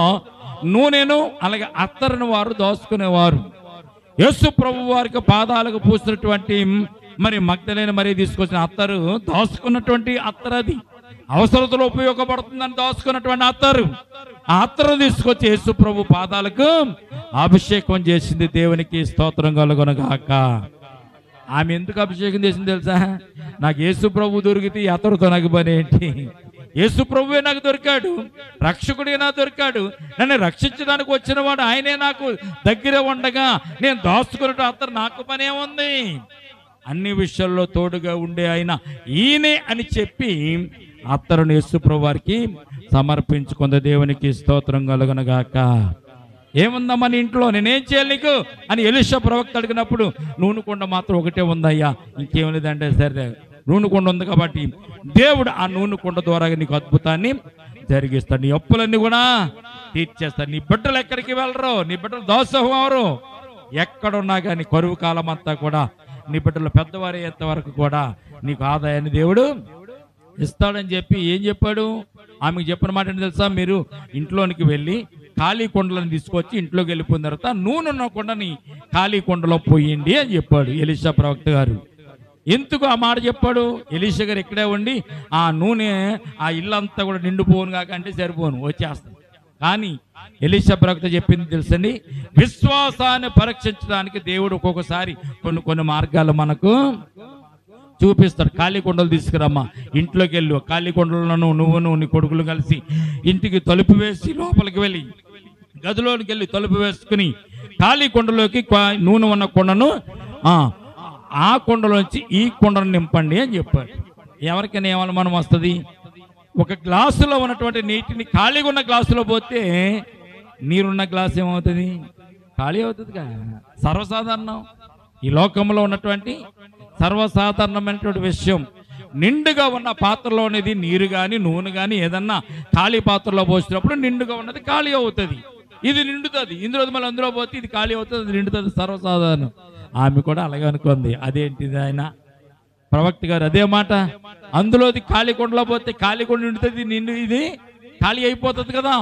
A: నూనెను అలాగే అత్తరుని వారు దోచుకునేవారు. యేసు ప్రభు వారికి పాదాలకు పూసినటువంటి మరి మగ్దలేని మరీ తీసుకొచ్చిన అత్తరు దోచుకున్నటువంటి అత్తరు, అది అవసరతలో ఉపయోగపడుతుందని దోచుకున్నటువంటి అత్తరు. ఆ అత్తరు తీసుకొచ్చి యేసు ప్రభు పాదాలకు అభిషేకం చేసింది. దేవునికి స్తోత్రం కలుగునుగాక. ఆమె ఎందుకు అభిషేకం చేసింది తెలుసా, నాకు యేసు ప్రభు దొరికితే ఈ అత్తరుతో నాకు పని ఏంటి, యేసు ప్రభువే నాకు దొరికాడు, రక్షకుడే నాకు దొరికాడు, నన్ను రక్షించడానికి వచ్చిన వాడు ఆయనే నాకు దగ్గర ఉండగా నేను దాచుకున్నట్టు అత్తరు నాకు పనే ఉంది, అన్ని విషయాల్లో తోడుగా ఉండే ఆయన ఈయనే అని చెప్పి అత్తరుని యేసు ప్రభు వారికి సమర్పించుకుంది. దేవునికి స్తోత్రం కలుగునుగాక. ఏముందా మన ఇంట్లో, నేనేం చేయాలి నీకు అని ఎలీషా ప్రవక్త అడిగినప్పుడు, నూనె కుండ మాత్రం ఒకటే ఉందయ్యా, ఇంకేం లేదంటే, సరే నూనె కుండ ఉంది కాబట్టి దేవుడు ఆ నూనె కుండ ద్వారా నీకు అద్భుతాన్ని జరిగిస్తాడు. నీ అప్పులన్నీ కూడా తీర్చేస్తాడు. నీ బిడ్డలు ఎక్కడికి వెళ్ళరు, నీ బిడ్డలు దోషం అవరు, ఎక్కడున్నా కానీ కరువు కాలం అంతా కూడా నీ బిడ్డలు పెద్దవారు అయ్యేంత వరకు కూడా నీకు ఆదాయాన్ని దేవుడు ఇస్తాడని చెప్పి ఏం చెప్పాడు, ఆమెకు చెప్పిన మాట ఏంటి తెలుసా, మీరు ఇంట్లోనికి వెళ్ళి ఖాళీ కొండలను తీసుకొచ్చి ఇంట్లోకి వెళ్ళిపోయిన తర్వాత నూనె ఉన్న కొండని ఖాళీ కొండలో పోయండి అని చెప్పాడు ఎలీషా ప్రవక్త గారు. ఎందుకు ఆ మాట చెప్పాడు, ఎలీషా గారు ఇక్కడే ఉండి ఆ నూనె ఆ ఇల్లంతా కూడా నిండిపోను కాకంటే సరిపోను, వచ్చేస్తాను. కానీ ఎలీషా ప్రవక్త చెప్పింది తెలుసండి, విశ్వాసాన్ని పరీక్షించడానికి దేవుడు ఒక్కొక్కసారి కొన్ని మార్గాలు మనకు చూపిస్తాడు. ఖాళీ కొండలు తీసుకురమ్మా, ఇంట్లోకి వెళ్ళు, ఖాళీ కొండలను నువ్వును నీ కొడుకులు కలిసి ఇంటికి తలుపు వేసి లోపలికి వెళ్ళి గదిలోనికి వెళ్ళి తలుపు వేసుకుని ఖాళీ కొండలోకి నూనె ఉన్న కొండను ఆ కొండలోంచి ఈ కొండను నింపండి అని చెప్పాడు. ఎవరికైనా ఏమనుమానం వస్తుంది, ఒక గ్లాసులో ఉన్నటువంటి నీటిని ఖాళీగా ఉన్న గ్లాసులో పోతే నీరున్న గ్లాసు ఏమవుతుంది, ఖాళీ అవుతుంది కదా. సర్వసాధారణం, ఈ లోకంలో ఉన్నటువంటి సర్వసాధారణమైనటువంటి విషయం. నిండుగా ఉన్న పాత్రలో అనేది నీరు కానీ నూనె కానీ ఏదన్నా ఖాళీ పాత్రలో పోసినప్పుడు నిండుగా ఉన్నది ఖాళీ అవుతుంది, ఇది నిండుతుంది. ఇందులో మళ్ళీ అందులో పోతే ఇది ఖాళీ అవుతుంది, అది నిండుతుంది, సర్వసాధారణం. ఆమె కూడా అలాగే అనుకుంది. అదేంటిది ఆయన ప్రవక్త గారు అదే మాట, అందులోది ఖాళీ కొండలో పోతే ఖాళీ కొండ నిండుతుంది, నిండు ఇది ఖాళీ అయిపోతుంది కదా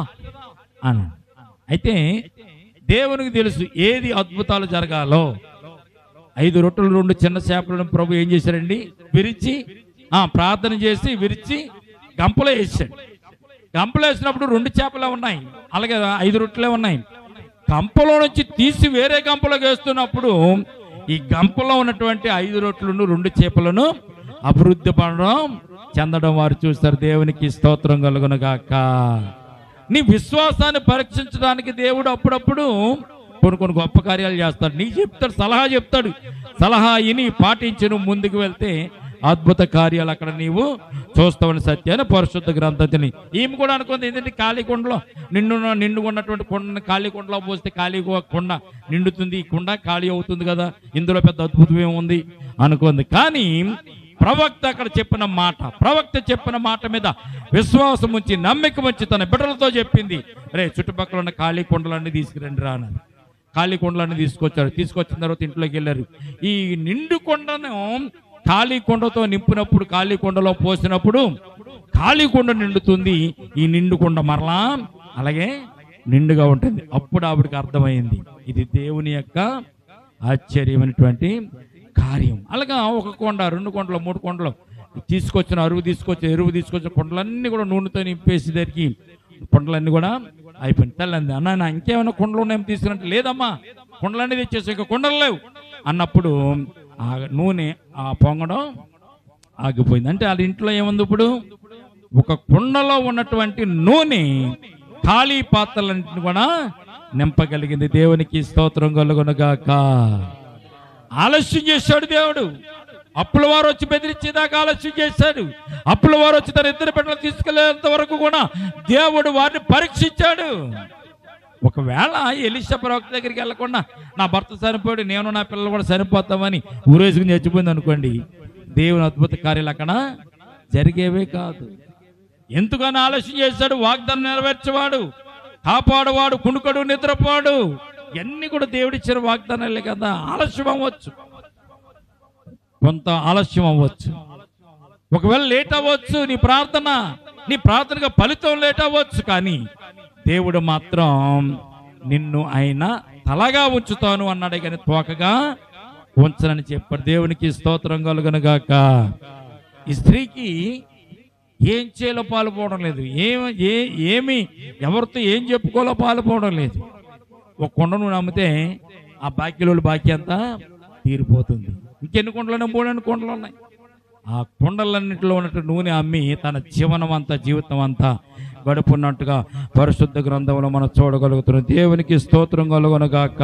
A: అని. అయితే దేవునికి తెలుసు ఏది అద్భుతాలు జరగాలో. 5 రొట్టెలు 2 చిన్న చేపలను ప్రభు ఏం చేశారండి, విరిచి ప్రార్థన చేసి విరిచి గంపలో వేసాడు. గంపలో వేసినప్పుడు 2 చేపలే ఉన్నాయి, అలాగే 5 రొట్టెలే ఉన్నాయి. గంపలో నుంచి తీసి వేరే గంపలోకి వేస్తున్నప్పుడు ఈ గంపలో ఉన్నటువంటి 5 రొట్టెలను 2 చేపలను అభివృద్ధి పడడం చెందడం వారు చూస్తారు. దేవునికి స్తోత్రం కలుగును గాక. నీ విశ్వాసాన్ని పరీక్షించడానికి దేవుడు అప్పుడప్పుడు కొన్ని గొప్ప కార్యాలు చేస్తాడు. నీకు చెప్తాడు, సలహా చెప్తాడు. సలహా ఇని పాటించి నువ్వు ముందుకు వెళ్తే అద్భుత కార్యాలు అక్కడ నీవు చూస్తావని సత్యాన్ని పరిశుద్ధ గ్రంథతిని. ఈమె కూడా అనుకుంది ఏంటంటే ఖాళీ కుండలో నిండుగా ఉన్నటువంటి కుండని ఖాళీ కుండలో పోస్తే ఖాళీ కుండ నిండుతుంది, ఈ కుండ ఖాళీ అవుతుంది కదా, ఇందులో పెద్ద అద్భుతం ఏముంది అనుకుంది. కానీ ప్రవక్త అక్కడ చెప్పిన మాట మీద విశ్వాసం ఉంచి నమ్మిక ఉంచి తన బిడ్డలతో చెప్పింది, రే చుట్టుపక్కల ఉన్న ఖాళీ కుండలన్నీ తీసుకురండి రా అన్నారు. ఖాళీ కుండలన్నీ తీసుకొచ్చిన తర్వాత ఇంట్లోకి వెళ్ళారు. ఈ నిండు కొండను ఖాళీ కుండతో నింపినప్పుడు, ఖాళీ కుండలో పోసినప్పుడు ఖాళీ కుండ నిండుతుంది, ఈ నిండు కుండ మరలా అలాగే నిండుగా ఉంటుంది. అప్పుడు ఆవిడకి అర్థమైంది ఇది దేవుని యొక్క ఆశ్చర్యమైనటువంటి కార్యం. అలాగా 1 కొండ 2 కొండలు 3 కొండలు ఎరువు తీసుకొచ్చిన కొండలన్నీ కూడా నూనెతో నింపేసేసరికి కొండలన్నీ కూడా అయిపోయింది. తెల్లంది, అన్న నా ఇంకేమైనా కొండలు ఉన్నాయో తీసుకురంటే, లేదమ్మా కొండలన్నీ తెచ్చేసి ఇంకా కొండలు లేవు అన్నప్పుడు ఆ నూనె ఆ పొంగడం ఆగిపోయింది. అంటే అది ఇంట్లో ఏముంది, ఇప్పుడు ఒక కుండలో ఉన్నటువంటి నూనె ఖాళీ పాత్రలన్నింటిని కూడా నింపగలిగింది. దేవునికి స్తోత్రం కలుగునుగాక. ఆలస్యం చేశాడు దేవుడు. అప్పుల వారు వచ్చి బెదిరించేదాకా ఆలస్యం చేశాడు. అప్పుల వారు వచ్చి తన 2 బిడ్డలు తీసుకెళ్లేంత వరకు కూడా దేవుడు వారిని పరీక్షించాడు. ఒకవేళ ఎలీషా ప్రవక్త దగ్గరికి వెళ్లకుండా నా భర్త చనిపోయాడు, నేను నా పిల్లలు కూడా చనిపోతామని ఊరేసుకుని చచ్చిపోయింది అనుకోండి, దేవుని అద్భుత కార్యాలు అక్కడ జరిగేవే కాదు. ఎందుకని ఆలస్యం చేశాడు? వాగ్దానం నెరవేర్చేవాడు, కాపాడువాడు, కునుకడు, నిద్రపోడు, ఇవన్నీ కూడా దేవుడిచ్చిన వాగ్దానాలే కదా. ఆలస్యం అవ్వచ్చు, కొంత ఆలస్యం అవ్వచ్చు, ఒకవేళ లేట్ అవ్వచ్చు, నీ ప్రార్థనగా ఫలితం లేట్ అవ్వచ్చు, కానీ దేవుడు మాత్రం నిన్ను ఆయన తలగా ఉంచుతాను అన్నాడే కానీ తోకగా ఉంచనని చెప్పాడు. దేవునికి స్తోత్రం కలుగునుగాక. ఈ స్త్రీకి ఏం చేయాలో పాలుపోవడం లేదు, ఏమి ఎవరితో ఏం చెప్పుకోవాలో పాలుపోవడం లేదు. ఒక కొండను నమ్మితే ఆ బాకీలోళ్ళు బాకీ అంతా తీరిపోతుంది. ఇంకెన్ని కొండలు? 3 కొండలు ఉన్నాయి. ఆ కొండలన్నింటిలో ఉన్నట్టు నూనె అమ్మి తన జీవితం అంతా గడుపున్నట్టుగా పరిశుద్ధ గ్రంథంలో మనం చూడగలుగుతున్నాం. దేవునికి స్తోత్రం కలుగునుగాక.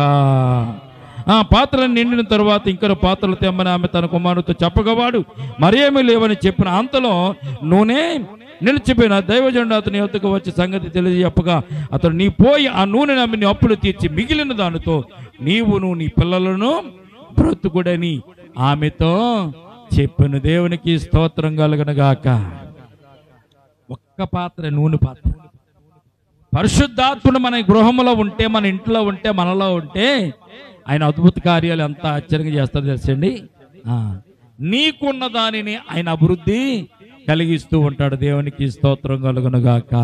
A: ఆ పాత్రలు నిండిన తరువాత ఇంకొక పాత్రలు తెమ్మని ఆమె తన కుమారుడితో చెప్పగవాడు మరేమీ లేవని చెప్పిన అంతలో నూనె నిలిచిపోయిన దైవజనుడు అతని యొద్దకు వచ్చి సంగతి తెలియజెప్పగా అతడు, నీ పోయి ఆ నూనె నమ్మి నీ అప్పులు తీర్చి మిగిలిన దానితో నీవును నీ పిల్లలను బ్రతుకుడని ఆమెతో చెప్పాను. దేవునికి స్తోత్రం కలుగునుగాక. ఒక్క పాత్ర, నూనె పాత్ర. పరిశుద్ధాత్ముడు మన గృహంలో ఉంటే, మన ఇంట్లో ఉంటే, మనలో ఉంటే ఆయన అద్భుత కార్యాలు ఎంత ఆశ్చర్యంగా చేస్తారో తెలుసండి. నీకున్న దానిని ఆయన అభివృద్ధి కలిగిస్తూ ఉంటాడు. దేవునికి స్తోత్రం కలుగునుగాక.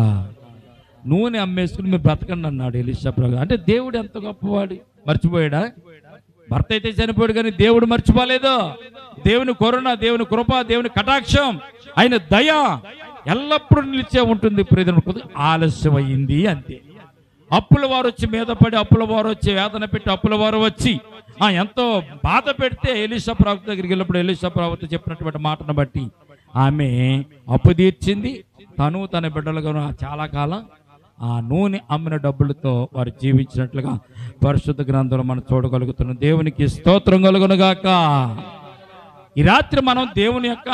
A: నూనె అమ్మేసుకుని మీరు బ్రతకండి అన్నాడు ఎలీషా ప్రభు. అంటే దేవుడు ఎంత గొప్పవాడు, మర్చిపోయాడా? భర్త అయితే చనిపోయాడు కానీ దేవుడు మర్చిపోలేదు. దేవుని కరుణ, దేవుని కృప, దేవుని కటాక్షం, ఆయన దయ ఎల్లప్పుడూ నిలిచే ఉంటుంది. ఆలస్యం అయింది అంతే. అప్పుల వారు వచ్చి మీద పడి, అప్పుల వారు వచ్చి వేదన పెట్టి, అప్పుల వారు వచ్చి ఎంతో బాధ పెడితే ఎలీషా ప్రవక్త దగ్గరికి వెళ్ళినప్పుడు ఎలీషా ప్రవక్త చెప్పినటువంటి మాటను బట్టి ఆమె అప్పు తీర్చింది. తను తన బిడ్డలుగా చాలా కాలం ఆ నూనె అమ్మిన డబ్బులతో వారు జీవించినట్లుగా పరిశుద్ధ గ్రంథంలో మనం చూడగలుగుతున్నాం. దేవునికి స్తోత్రం కలుగునుగాక. ఈ రాత్రి మనం దేవుని యొక్క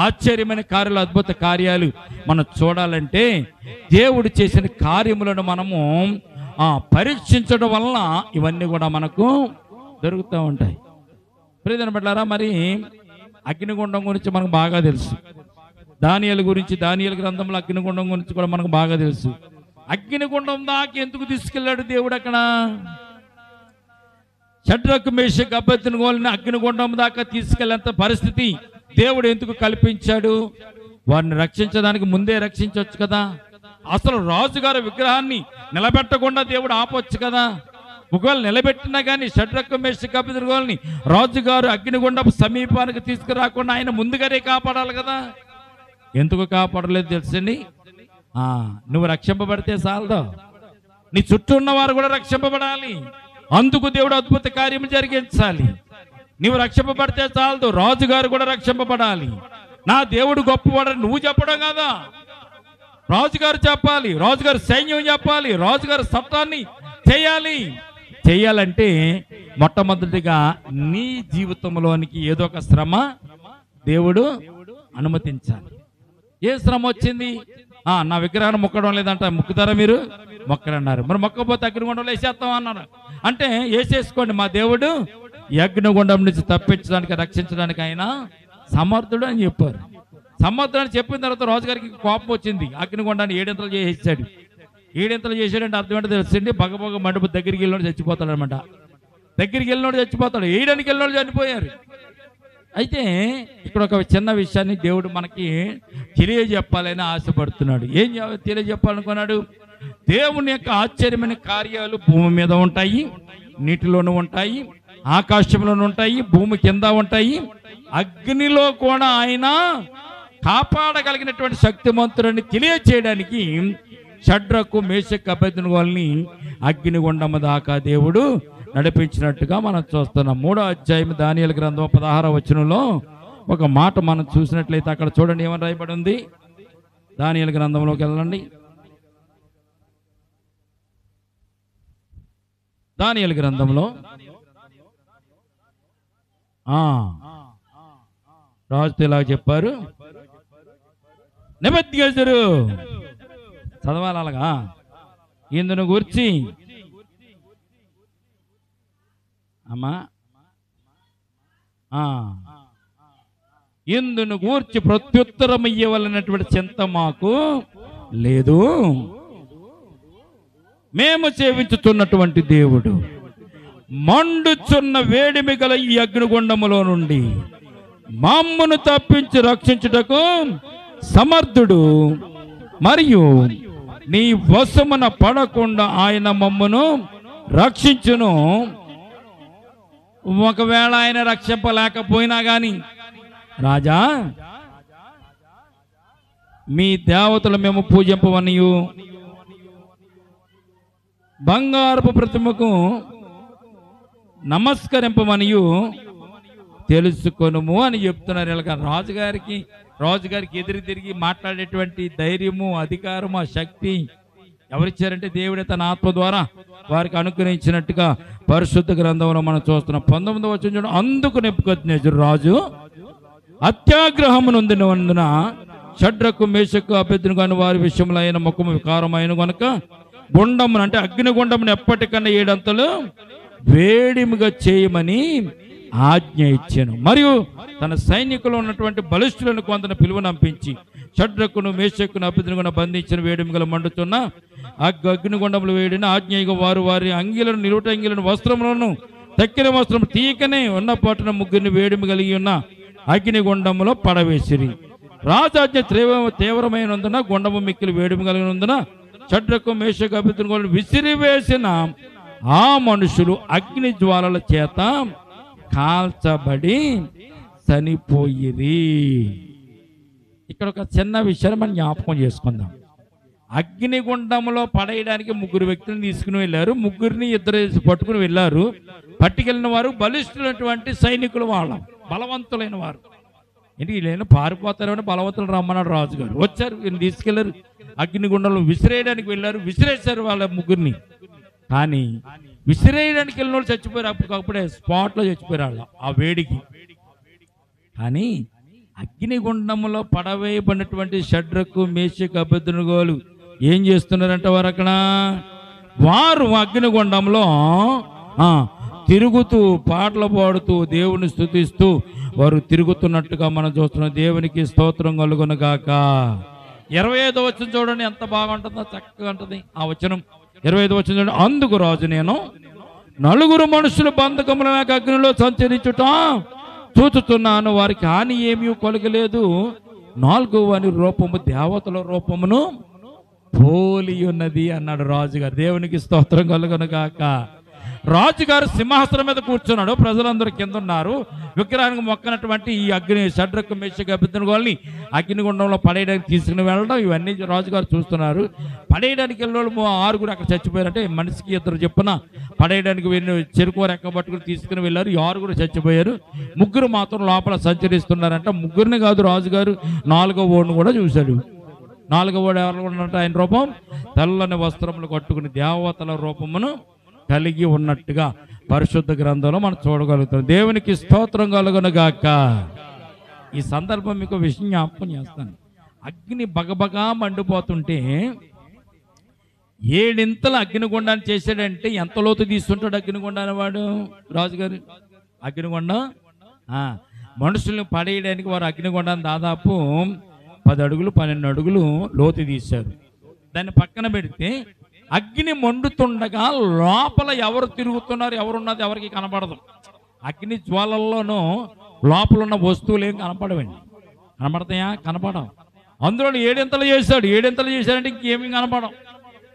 A: ఆశ్చర్యమైన కార్యాలు, అద్భుత కార్యాలు మనం చూడాలంటే దేవుడు చేసిన కార్యములను మనము పరీక్షించడం వలన ఇవన్నీ కూడా మనకు దొరుకుతూ ఉంటాయి. ప్రియమైన బిడ్డలారా, మరి అగ్నిగుండం గురించి మనకు బాగా తెలుసు. దానియేలు గ్రంథంలో అగ్నిగుండం గురించి కూడా మనకు బాగా తెలుసు. అగ్నిగుండం దాకా ఎందుకు తీసుకెళ్ళాడు దేవుడు? అక్కడ షడ్రకు మేషకు అబేద్నెగోలను అగ్నిగుండం దాకా తీసుకెళ్ళేంత పరిస్థితి దేవుడు ఎందుకు కల్పించాడు? వారిని రక్షించడానికి ముందే రక్షించవచ్చు కదా. అసలు రాజుగారి విగ్రహాన్ని నిలబెట్టకుండా దేవుడు ఆపొచ్చు కదా. ఒకవేళ నిలబెట్టినా కానీ షడ్రకు మేషకు అబేద్నెగోలని రాజుగారు అగ్నిగుండపు సమీపానికి తీసుకురాకుండా ఆయన ముందుగానే కాపాడాలి కదా. ఎందుకు కాపాడలేదు తెలుసండి? నువ్వు రక్షింపబడితే చాలదు, నీ చుట్టూ ఉన్నవారు కూడా రక్షింపబడాలి. అందుకు దేవుడు అద్భుత కార్యం జరిగించాలి. నీవు రక్షింపబడితే చాలదు, రాజుగారు కూడా రక్షింపబడాలి. నా దేవుడు గొప్పవాడని నువ్వు చెప్పడం కదా, రాజుగారు చెప్పాలి, రాజుగారు సైన్యం చెప్పాలి, రాజుగారు చట్టాన్ని చేయాలంటే మొట్టమొదటిగా నీ జీవితంలోనికి ఏదో ఒక శ్రమ దేవుడు అనుమతించాలి. ఏ శ్రమ వచ్చింది? నా విగ్రహాన్ని మొక్కడం లేదంట, మొక్కుతారా మీరు? మొక్కరన్నారు. మరి మొక్కపోతే అగ్నిగుండంలో వేసేస్తాం అన్నారు. అంటే వేసేసుకోండి, మా దేవుడు ఈ అగ్నిగుండం నుంచి తప్పించడానికి రక్షించడానికి ఆయన సమర్థుడు అని చెప్పారు. సమర్థుడు అని చెప్పిన తర్వాత రాజుగారికి కోపం వచ్చింది. అగ్నిగుండాన్ని 7 ఇంతలు చేసేసాడు. 7 ఇంతలు చేసాడంటే అర్థం ఏంటో తెలుసండి, బగబగ మండుపు దగ్గరికి వెళ్ళినోడు చచ్చిపోతాడు అనమాట. దగ్గరికి వెళ్ళినోడు చచ్చిపోతాడు, వేయడానికి వెళ్ళినోడు చనిపోయారు. అయితే ఇక్కడ ఒక చిన్న విషయాన్ని దేవుడు మనకి తెలియజెప్పాలని ఆశపడుతున్నాడు. ఏం తెలియజెప్పాలనుకున్నాడు? దేవుని యొక్క ఆశ్చర్యమైన కార్యాలు భూమి మీద ఉంటాయి, నీటిలోనూ ఉంటాయి, ఆకాశంలోనూ ఉంటాయి, భూమి కింద ఉంటాయి, అగ్నిలో కూడా ఆయన కాపాడగలిగినటువంటి శక్తిమంతుడిని తెలియచేయడానికి షడ్రకు మేషకు అబేద్నెగోల్ని అగ్నిగుండము దాకా దేవుడు నడిపించినట్టుగా మనం చూస్తున్నాం. 3వ అధ్యాయం దానియేలు గ్రంథం 16వ వచనంలో ఒక మాట మనం చూసినట్లయితే అక్కడ చూడండి ఏమని రాయబడి ఉంది. దానియేలు గ్రంథంలోకి వెళ్ళండి. దానియేలు గ్రంథంలో రాజుతో ఇలా చెప్పారు, నెబుకద్నెజరు చదవాలి అలాగా, ఇందును గూర్చి అమ్మా ఇందును గూర్చి ప్రత్యుత్తరం ఇయ్యవలనటువంటి చింత మాకు లేదు. మేము సేవించుతున్నటువంటి దేవుడు మండుచున్న వేడిమి గల ఈ అగ్నిగుండములో నుండి మమ్మను తప్పించి రక్షించుటకు సమర్థుడు, మరియు నీ వశమున పడకుండా ఆయన మమ్మను రక్షించును. ఒకవేళ ఆయన రక్షింపలేకపోయినా గాని, రాజా మీ దేవతలు మేము పూజింపవనియు బంగారపు ప్రతిమకు నమస్కరింపమనియు తెలుసుకొనుము అని చెప్తున్నారు. ఇలా రాజుగారికి ఎదురు తిరిగి మాట్లాడేటువంటి ధైర్యము, అధికారము, ఆ శక్తి ఎవరిచ్చారంటే దేవుడే తన ఆత్మ ద్వారా వారికి అనుగ్రహించినట్టుగా పరిశుద్ధ గ్రంథంలో మనం చూస్తున్నాం. 19వ వచనం, అందుకు నెబుకద్నెజరు రాజు అత్యాగ్రహము నొందినందున షడ్రకు మేషకు అబేద్నెగో వారి విషయంలో అయిన ముఖము వికారమైన కనుక గుండమును అంటే అగ్నిగుండమును ఎప్పటికన్నా 7 అంతలు వేడిమిగా చేయమని ఆజ్ఞ ఇచ్చాను. మరియు తన సైనికులు ఉన్నటువంటి బలిష్ఠులను కొందరు పిలువనంపించి షడ్రకును మేషకును అబేద్నెగోను బంధించిన వేడిమి గల మండుతున్న అగ్నిగుండములు వేడిన ఆజ్ఞగా వారు వారి అంగిలను నిలుట అంగిలను వస్త్రములను తక్కిన వస్త్రం తీయకనే ఉన్న పాటున 3 వేడిమి కలిగి ఉన్న అగ్నిగుండములో పడవేసిరి. రాజాజ్ఞ తీవ్రమైనందున గుండము మిక్కిలి వేడిమి కలిగినందున షడ్రకు మేషకు అబేద్నెగోను విసిరివేసిన ఆ మనుషులు అగ్ని జ్వాలల చేత కాల్చబడి చనిపోయిరి. ఇక్కడ ఒక చిన్న విషయాన్ని మనం జ్ఞాపకం చేసుకుందాం. అగ్నిగుండంలో పడేయడానికి 3 వ్యక్తులను తీసుకుని వెళ్ళారు. 3 2 పట్టుకుని వెళ్ళారు. పట్టుకెళ్ళిన వారు బలిష్ఠులైనటువంటి సైనికులు, వాళ్ళ బలవంతులైన వారు. ఏంటి వీళ్ళైనా పారిపోతారని బలవంతులు రమ్మన్నాడు రాజుగారు. వచ్చారు, వీళ్ళు తీసుకెళ్లారు, అగ్నిగుండంలో విసిరేయడానికి వెళ్ళారు. విసిరేశారు వాళ్ళ 3ని. కానీ విసిరేయడానికి వెళ్ళిన వాళ్ళు చచ్చిపోయారు. అప్పుడే స్పాట్లో చచ్చిపోయారు వాళ్ళు ఆ వేడికి. కానీ అగ్నిగుండంలో పడవేయబడినటువంటి షడ్రకు మేషకు అబేద్నెగోలు ఏం చేస్తున్నారంటే వారు అగ్నిగుండంలో తిరుగుతూ పాటలు పాడుతూ దేవుని స్తుతిస్తూ వారు తిరుగుతున్నట్టుగా మనం చూస్తున్నాం. దేవునికి స్తోత్రం కలుగును గాక. 25వ వచనం చూడండి, ఎంత బాగుంటుందో, చక్కగా ఉంటుంది ఆ వచనం. 25వ వచనం చూడండి, అందుకు రాజు నేను 4 మనుషులు బంధకముల అగ్నిలో సంచరించుట చూచుతున్నాను, వారికి హాని ఏమీ కొలగలేదు. 4వ రూపము దేవతల రూపమును పోలి ఉన్నది అన్నాడు రాజుగారు. దేవునికి స్తోత్రం కలుగును గాక. రాజుగారు సింహాసనం మీద కూర్చున్నాడు, ప్రజలందరూ కింద ఉన్నారు. విగ్రహానికి మొక్కనటువంటి ఈ అగ్ని షడ్రకు మేషకు అభ్యర్థులని అగ్నిగుండంలో పడేయడానికి తీసుకుని వెళ్ళడం ఇవన్నీ రాజుగారు చూస్తున్నారు. పడేయడానికి వెళ్ళిన 6 అక్కడ చచ్చిపోయారంటే మనిషికి 2 చెప్పున పడేయడానికి వెళ్ళి చెరుకు రెక్క పట్టుకుని తీసుకుని వెళ్ళారు. ఈ 6 చచ్చిపోయారు. 3 మాత్రం లోపల సంచరిస్తున్నారంట. 3 కాదు, రాజుగారు 4వ ఓడిని కూడా చూశాడు. 4వ ఓడి ఎవరు ఉన్నట్టు ఆయన రూపం తెల్లని వస్త్రములు కట్టుకుని దేవతల రూపమును కలిగి ఉన్నట్టుగా పరిశుద్ధ గ్రంథంలో మనం చూడగలుగుతాం. దేవునికి స్తోత్రం కలుగునుగాక. ఈ సందర్భం మీకు విషయం జ్ఞాపకం చేస్తాను. అగ్ని బగబగా మండిపోతుంటే 7 అగ్నిగుండాన్ని చేశాడంటే ఎంత లోతు తీసుకుంటాడు అగ్నిగుండాన్ని వాడు రాజుగారు? అగ్నిగుండం మనుషుల్ని పడేయడానికి వారు అగ్నిగుండాన్ని దాదాపు 10 అడుగులు 12 అడుగులు లోతు తీశారు. దాన్ని పక్కన పెడితే అగ్ని మండుతుండగా లోపల ఎవరు తిరుగుతున్నారు, ఎవరున్నది ఎవరికి కనపడదు. అగ్ని జ్వాలల్లోనూ లోపల ఉన్న వస్తువులు ఏం కనపడవండి. కనపడతాయా? కనపడవు. అందులో 7 చేశాడు. 7 చేశాడంటే ఇంకేమీ కనపడవు.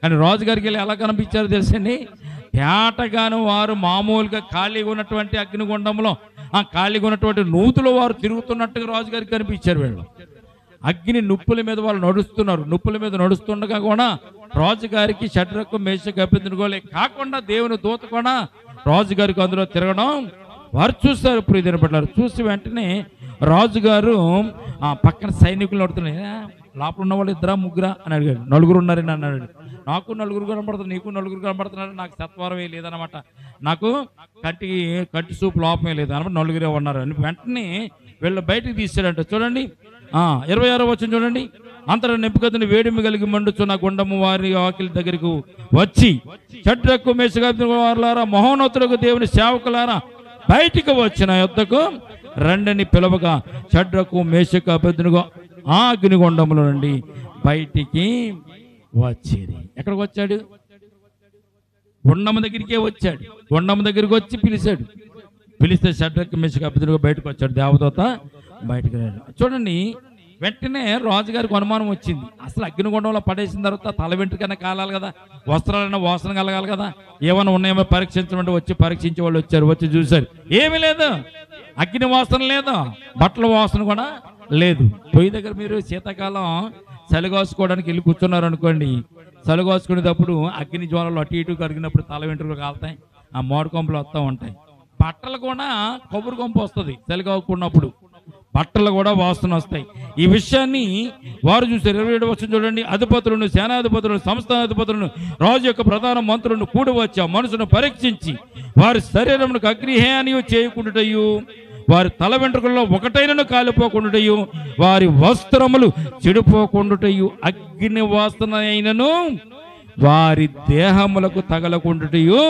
A: కానీ రాజుగారికి వెళ్ళి ఎలా కనిపించారు తెలుసండి? తేటగాను వారు మామూలుగా ఖాళీగా ఉన్నటువంటి అగ్నిగుండంలో ఖాళీగా ఉన్నటువంటి నూతులో వారు తిరుగుతున్నట్టుగా రాజుగారికి కనిపించారు. వీళ్ళు అగ్ని నుప్పుల మీద వాళ్ళు నడుస్తున్నారు. నుప్పుల మీద నడుస్తుండగా కూడా రాజుగారికి షడ్రకు మేషకు అభ్యర్థులు కాకుండా దేవుని దూత కూడా రాజుగారికి అందులో తిరగడం వారు చూస్తారు. ప్రియమైన బిడ్డలారా, చూసి వెంటనే రాజుగారు పక్కన సైనికులు నడుతున్నాయి. లోపల ఉన్న వాళ్ళు 2 3 అని అడిగాడు. 4 ఉన్నారని అన్నాడు. నాకు 4 కనపడుతుంది, నీకు 4 కనపడుతున్నారు. నాకు సత్వరమే లేదనమాట, నాకు కంటి చూపు లోపమే లేదు అనమాట. 4 ఉన్నారు అని వెంటనే వీళ్ళు బయటకు తీసాడంట. చూడండి 26వ వచనం చూడండి. అంతటా నెబుకద్నెజరు వేడిమి కలిగి మండుచున్న గుండము వారి ఆకిలి దగ్గరకు వచ్చి షడ్రకు మేషకు అభ్యర్థులారా, మహోన్నతులకు దేవుని సేవకులారా, బయటికి వచ్చిన యొద్దకు రండని పిలవగా షడ్రకు మేషకు అభ్యర్థులుగా ఆ అగ్నిగుండముల నుండి బయటికి వచ్చేది. ఎక్కడికి వచ్చాడు? గుండము దగ్గరికే వచ్చాడు. గుండము దగ్గరికి వచ్చి పిలిచాడు. పిలిస్తే షడ్రకు మేషకు అభ్యర్థులుగా బయటకు వచ్చాడు. దేవదూత బయటకు రాడు. చూడండి, వెంటనే రాజుగారికి అనుమానం వచ్చింది. అసలు అగ్నిగుండంలో పడేసిన తర్వాత తల వెంట్రుకైనా కాలాలి కదా, వస్త్రాలైనా వాసన కలగాలి కదా, ఏమైనా ఉన్నాయేమో పరీక్షించమంటే వచ్చి పరీక్షించే వాళ్ళు వచ్చారు. వచ్చి చూశారు, ఏమీ లేదు, అగ్ని వాసన లేదు, బట్టల వాసన కూడా లేదు. పొయ్యి దగ్గర మీరు శీతాకాలం చలిగాసుకోవడానికి వెళ్ళి కూర్చున్నారు అనుకోండి, చలిగాసుకునేటప్పుడు అగ్ని జ్వాలలు అటు ఇటు కరిగినప్పుడు తల వెంట్రుకలు కాలుతాయి, ఆ మోడు కొంపలు వస్తూ ఉంటాయి. బట్టలు కూడా కొబ్బరి కొంప వస్తుంది చలిగాకున్నప్పుడు, బట్టలు కూడా వాసన వస్తాయి. ఈ విషయాన్ని వారు చూశారు. 27వ వచనం చూడండి. అధిపతులను, సేనాధిపతులను, సంస్థానాధిపతులను, రాజు యొక్క ప్రధాన మంత్రులను కూడి వచ్చి ఆ మనసును పరీక్షించి వారి శరీరమునకు అగ్నిహేయము చేయకుండాటయు, వారి తల వెంట్రుకల్లో ఒకటైనను కాలిపోకుండాటయు, వారి వస్త్రములు చెడిపోకుండాటయు, అగ్ని వాసన అయినను వారి దేహములకు తగలకుండాటయు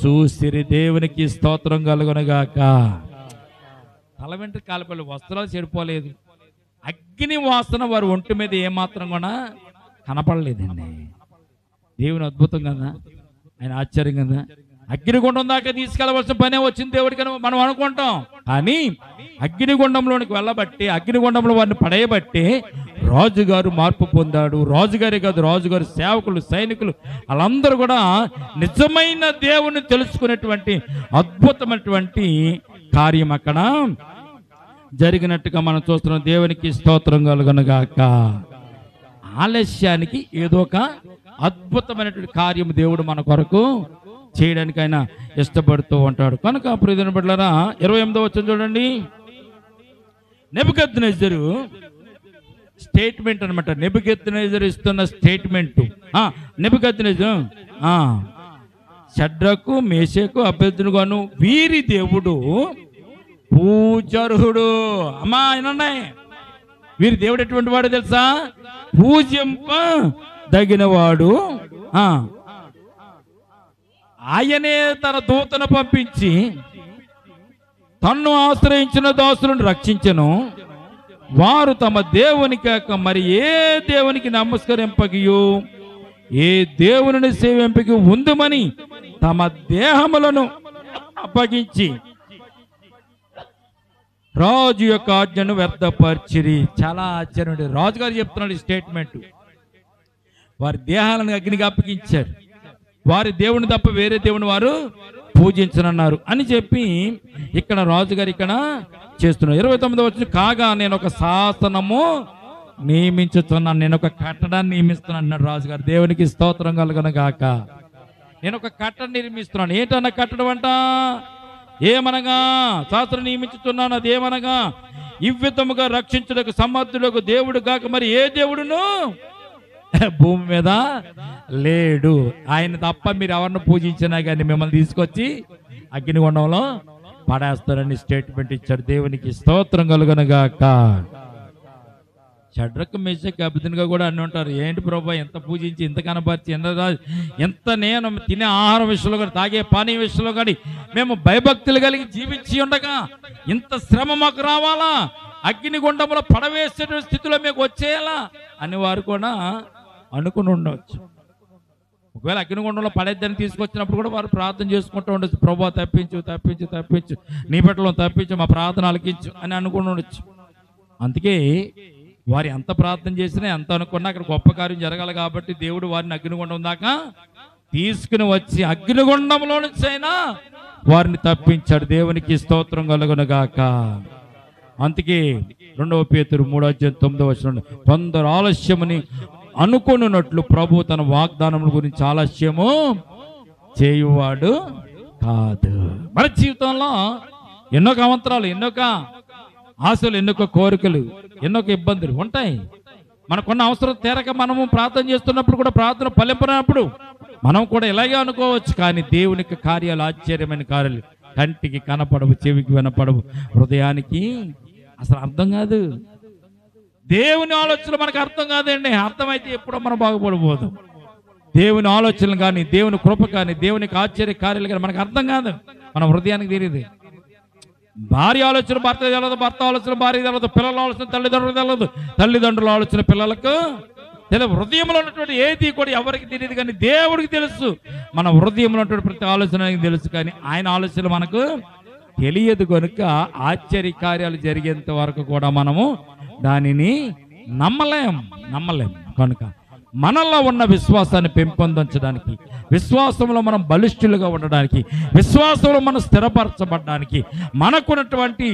A: చూసిరి. దేవునికి స్తోత్రం కలుగునుగాక. తల వెంట్రుక కాలిపోలేదు, వస్త్రాలు చెడిపోలేదు, అగ్ని వాసన వారి ఒంటి మీద ఏమాత్రం కూడా కనపడలేదండి. దేవుని అద్భుతం కదా, ఆయన ఆశ్చర్యం కదా. అగ్నిగుండం దాకా తీసుకెళ్ళవలసిన పనే వచ్చింది దేవుడికి మనం అనుకుంటాం. కానీ అగ్నిగుండంలోనికి వెళ్ళబట్టి, అగ్నిగుండంలో వారిని పడేయబట్టి రాజుగారు మార్పు పొందాడు. రాజుగారే కాదు, రాజుగారి సేవకులు, సైనికులు వాళ్ళందరూ కూడా నిజమైన దేవుని తెలుసుకునేటువంటి అద్భుతమైనటువంటి కార్యం అక్కడ జరిగినట్టుగా మనం చూస్తున్నాం. దేవునికి స్తోత్రం కలుగునుగాక. ఆలస్యానికి ఏదో ఒక అద్భుతమైనటువంటి కార్యం దేవుడు మన కొరకు చేయడానికి ఆయన ఇష్టపడుతూ ఉంటాడు. కనుక ప్రియమైన బిడ్డలారా, 28వ వచనం చూడండి. నెబుకద్నెజరు స్టేట్మెంట్ అనమాట. నెబుకద్నెజరు ఇస్తున్న స్టేట్మెంట్. నెబుకద్నెజరు షడ్రకు మేషకు అభ్యర్థులుగాను వీరి దేవుడు పూజార్హుడు. అమ్మా ఆయనున్నాయి. వీరి దేవుడు ఎటువంటి వాడు తెలుసా? పూజింపదగినవాడు. ఆయనే తన దూతను పంపించి తన్ను ఆశ్రయించిన దాసులను రక్షించెను. వారు తమ దేవుని కాక మరి ఏ దేవునికి నమస్కరింపకయు ఏ దేవుని సేవింపకి ఉందుమని తమ దేహములను అప్పగించి రాజు యొక్క ఆజ్ఞను వ్యర్థపరిచిరి. చాలా ఆశ్చర్యం. రాజుగారు చెప్తున్నాడు ఈ స్టేట్మెంట్. వారి దేహాలను అగ్నికి అప్పగించారు. వారి దేవుని తప్ప వేరే దేవుని వారు పూజించనన్నారు అని చెప్పి ఇక్కడ రాజుగారు ఇక్కడ చేస్తున్నారు. 29వ వచనం, కాగా నేను ఒక శాసనము నియమించుతున్నాను, నేను ఒక కట్టడాన్ని నియమిస్తున్నాను అన్నాడు రాజుగారు. దేవునికి స్తోత్రం కలుగును గాక. నేను ఒక కట్టడం నిర్మిస్తున్నాను. ఏంటన్న కట్టడం అంట? ఏమనగా శాస్త్రం నియమించుతున్నాను. అది ఏమనగా ఇవ్విధముగా రక్షించుటకు సమర్థులకు దేవుడు కాక మరి ఏ దేవుడును భూమి మీద లేడు. ఆయన తప్ప మీరు ఎవరిని పూజించినా కానీ మిమ్మల్ని తీసుకొచ్చి అగ్నిగుండంలో పడేస్తారని స్టేట్మెంట్ ఇచ్చాడు. దేవునికి స్తోత్రం కలుగును గాక. షడ్రకు మేషకు అబెద్నెగో కూడా అని ఉంటారు, ఏంటి ప్రభా ఎంత పూజించి ఎంత కనపరిచి ఎంత నేను తినే ఆహారం విషయంలో కానీ తాగే పానీయ విషయంలో కానీ మేము భయభక్తులు కలిగి జీవించి ఉండగా ఇంత శ్రమ మాకు రావాలా, అగ్నిగుండంలో పడవేసే స్థితిలో మీకు వచ్చేయాలా అని వారు కూడా అనుకుని ఉండవచ్చు. ఒకవేళ అగ్నిగుండంలో పడేద్దని తీసుకొచ్చినప్పుడు కూడా వారు ప్రార్థన చేసుకుంటూ ఉండొచ్చు, ప్రభా తప్పించు తప్పించు తప్పించు, నీ బిడ్డలను తప్పించు, మా ప్రార్థన ఆలకించు అని అనుకుని ఉండొచ్చు. అందుకే వారు ఎంత ప్రార్థన చేసినా ఎంత అనుకున్నా అక్కడ గొప్ప కార్యం జరగాలి కాబట్టి దేవుడు వారిని అగ్నిగుండం దాకా తీసుకుని వచ్చి అగ్నిగుండంలో నుంచి అయినా వారిని తప్పించాడు. దేవునికి స్తోత్రం కలుగును గాక. అందుకే 2 పేతురు 3:9 కొందరు ఆలస్యమని అనుకున్నట్లు ప్రభు తన వాగ్దానముల గురించి ఆలస్యము చేయువాడు కాదు. మన జీవితంలో ఎన్నో అవంతరాలు, ఎన్నో ఆశలు, ఎన్నో కోరికలు, ఎన్నో ఇబ్బందులు ఉంటాయి. మనకున్న అవసరం తీరక మనము ప్రార్థన చేస్తున్నప్పుడు కూడా ప్రార్థన ఫలింపనప్పుడు మనం కూడా ఇలాగే అనుకోవచ్చు. కానీ దేవునికి కార్యాలు ఆశ్చర్యమైన కార్యాలు కంటికి కనపడవు, చెవికి వినపడవు, హృదయానికి అసలు అర్థం కాదు. దేవుని ఆలోచనలు మనకు అర్థం కాదండి. అర్థమైతే ఎప్పుడో మనం బాగుపడబోదు. దేవుని ఆలోచనలు కానీ, దేవుని కృప కానీ, దేవునికి ఆశ్చర్య కార్యాలు కానీ మనకు అర్థం కాదు, మన హృదయానికి తెలియదు. భార్య ఆలోచన భర్త తెలదు, భర్త ఆలోచన భార్య తెలదు, పిల్లల ఆలోచన తల్లిదండ్రులు తెలదు, తల్లిదండ్రుల ఆలోచన పిల్లలకు తెలియదు. హృదయంలో ఉన్నటువంటి ఏది కూడా ఎవరికి తెలియదు, కానీ దేవుడికి తెలుసు. మన హృదయంలో ఉన్నటువంటి ప్రతి ఆలోచన తెలుసు, కానీ ఆయన ఆలోచన మనకు తెలియదు. కనుక ఆశ్చర్య కార్యాలు జరిగేంత వరకు కూడా మనము దానిని నమ్మలేం. కనుక మనలో ఉన్న విశ్వాసాన్ని పెంపొందించడానికి, విశ్వాసంలో మనం బలిష్ఠులుగా ఉండడానికి, విశ్వాసంలో మనం స్థిరపరచబడడానికి, మనకున్నటువంటి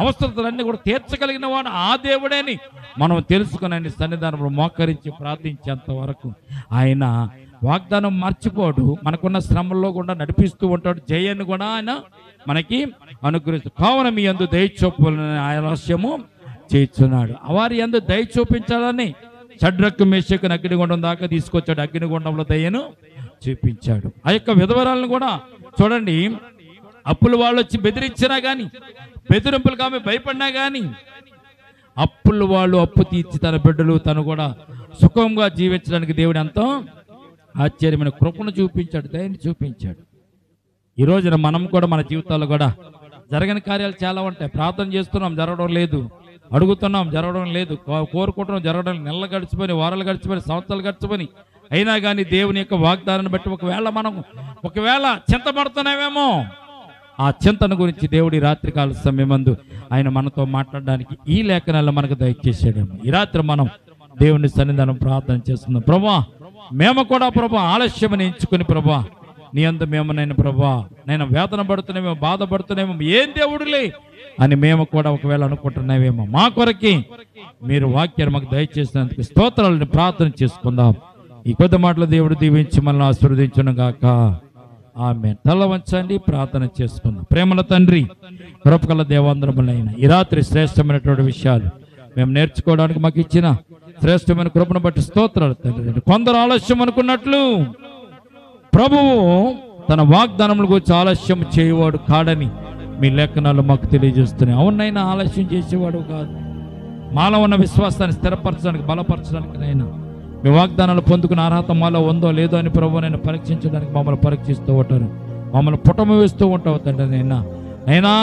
A: అవసరతలన్నీ కూడా తీర్చగలిగిన వాడు ఆ దేవుడేని మనం తెలుసుకుని సన్నిధానంలో మోకరించి ప్రార్థించేంత వరకు ఆయన వాగ్దానం మర్చిపోడు. మనకున్న శ్రమల్లో కూడా నడిపిస్తూ ఉంటాడు. జయాన్ని కూడా ఆయన మనకి అనుగ్రహిస్తూ కావున మీ యందు దయ చూపాలని ఆలస్యము చేస్తున్నాడు. వారి యందు దయ చూపించాలని షడ్రకు మేషకుని అగ్నిగుండం దాకా తీసుకొచ్చాడు. అగ్నిగుండంలో దయను చూపించాడు. ఆ యొక్క విధవరాలను కూడా చూడండి, అప్పులు వాళ్ళు వచ్చి బెదిరించినా కానీ, బెదిరింపులు ఆమె భయపడినా కానీ అప్పులు వాళ్ళు అప్పు తీర్చి తన బిడ్డలు తను కూడా సుఖంగా జీవించడానికి దేవుడు ఎంతో ఆశ్చర్యమైన కృపను చూపించాడు, దయని చూపించాడు. ఈ రోజున మనం కూడా మన జీవితాల్లో కూడా జరగని కార్యాలు చాలా ఉంటాయి. ప్రార్థన చేస్తున్నాం, జరగడం లేదు. అడుగుతున్నాం, జరగడం లేదు. కోరుకుంటున్నాం, జరగడం. నెలలు గడిచిపోయి, వారాలు గడిచిపోయి, సంవత్సరాలు గడిచిపోయి, అయినా కానీ దేవుని యొక్క వాగ్దానాన్ని బట్టి ఒకవేళ చింతపడుతున్నామేమో, ఆ చింతన గురించి దేవుడి రాత్రికాల సమయమందు ఆయన మనతో మాట్లాడడానికి ఈ లేఖనాల్లో మనకు దయచేసాడేమో. ఈ రాత్రి మనం దేవుని సన్నిధానం ప్రార్థన చేస్తున్నాం. ప్రభా, మేము కూడా ప్రభా ఆలస్యమని ఎంచుకుని ప్రభా నీ అందు మేము నేను ప్రభా నేను వేదన పడుతున్నామేమో, బాధపడుతున్నామేమో, ఏం దేవుడులే అని మేము కూడా ఒకవేళ అనుకుంటున్నామేమో, మా కొరకి మీరు వాక్యాన్ని మాకు దయచేసినందుకు స్తోత్రాలను ప్రార్థన చేసుకుందాం. ఈ కొద్ది మాటలు దేవుడు దీవించి మనల్ని ఆశీర్వదించును గాక. ఆమేన్. తల వంచండి, ప్రార్థన చేసుకుందాం. ప్రేమల తండ్రి, కృపగల దేవాంధ్రములైన ఈ రాత్రి శ్రేష్టమైనటువంటి విషయాలు మేము నేర్చుకోవడానికి మాకు ఇచ్చిన శ్రేష్టమైన కృపను బట్టి స్తోత్రాలు తండ్రి. కొందరు ఆలస్యం అనుకున్నట్లు ప్రభువు తన వాగ్దానముల గురించి ఆలస్యం చేయవాడు కాడని మీ లేఖనాలు మాకు తెలియజేస్తున్నాయి. అవునైనా ఆలస్యం చేసేవాడు కాదు. మాలో ఉన్న విశ్వాసాన్ని స్థిరపరచడానికి, బలపరచడానికి నైనా మీ వాగ్దానాలు పొందుకున్న అర్హత మాలో ఉందో లేదో అని ప్రభు నేను పరీక్షించడానికి మమ్మల్ని పరీక్షిస్తూ ఉంటారు, మమ్మల్ని పుటమ వేస్తూ ఉంటావు తండ్రి. నైనా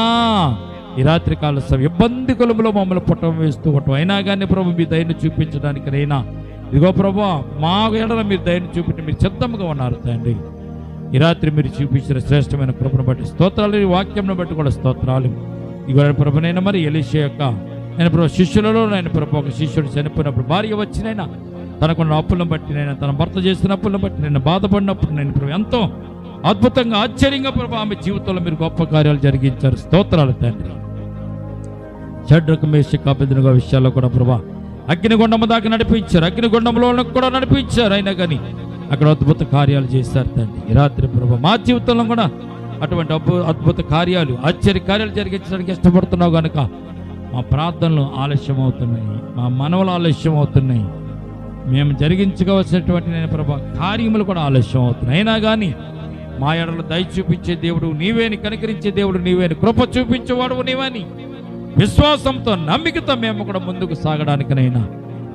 A: ఈ రాత్రి కాల ఇబ్బంది కొలుములో మమ్మల్ని పుటమ వేస్తూ ఉంటాం. అయినా కానీ ప్రభు మీ దయని చూపించడానికి నైనా ఇదిగో ప్రభు మా ఏడల మీరు దయని చూపించి మీరు సిద్ధంగా ఉన్నారు తండ్రి. ఈ రాత్రి మీరు చూపించిన శ్రేష్టమైన కృపను బట్టి స్తోత్రాలు, ఈ వాక్యంను బట్టి కూడా స్తోత్రాలు. ఇదిగో ప్రభునైనా మరి ఎలీషా యొక్క నేను ప్రభు శిష్యులలో నేను ప్రభు ఒక శిష్యుడు చనిపోయినప్పుడు భార్య వచ్చినైనా తనకున్న అప్పులను బట్టి నేను, తన భర్త చేసిన అప్పులను బట్టి నేను బాధపడినప్పుడు నేను ప్రభు ఎంతో అద్భుతంగా ఆశ్చర్యంగా ప్రభు ఆమె జీవితంలో మీరు గొప్ప కార్యాలు జరిగించారు. స్తోత్రాలు తండ్రి. షడ్రకు మేషకు అబేద్నెగో విషయాల్లో కూడా ప్రభా అగ్నిగుండము దాకా నడిపించారు, అగ్నిగుండంలో కూడా నడిపించారు. అయినా కానీ అక్కడ అద్భుత కార్యాలు చేశారు తండ్రి. ఈ రాత్రి ప్రభా మా జీవితంలో కూడా అటువంటి అద్భుత కార్యాలు, ఆశ్చర్య కార్యాలు జరిగించడానికి ఇష్టపడుతున్నావు కనుక మా ప్రార్థనలు ఆలస్యం అవుతున్నాయి, మా మనవలు ఆలస్యం అవుతున్నాయి, మేము జరిగించుకోవాల్సినటువంటి నేను ప్రభా కార్యములు కూడా ఆలస్యం అవుతున్నాయి. అయినా కానీ మా ఎడలో దయ చూపించే దేవుడు నీవేని, కనికరించే దేవుడు నీవేని, కృప చూపించేవాడు నీవని విశ్వాసంతో, నమ్మికతో మేము కూడా ముందుకు సాగడానికనైనా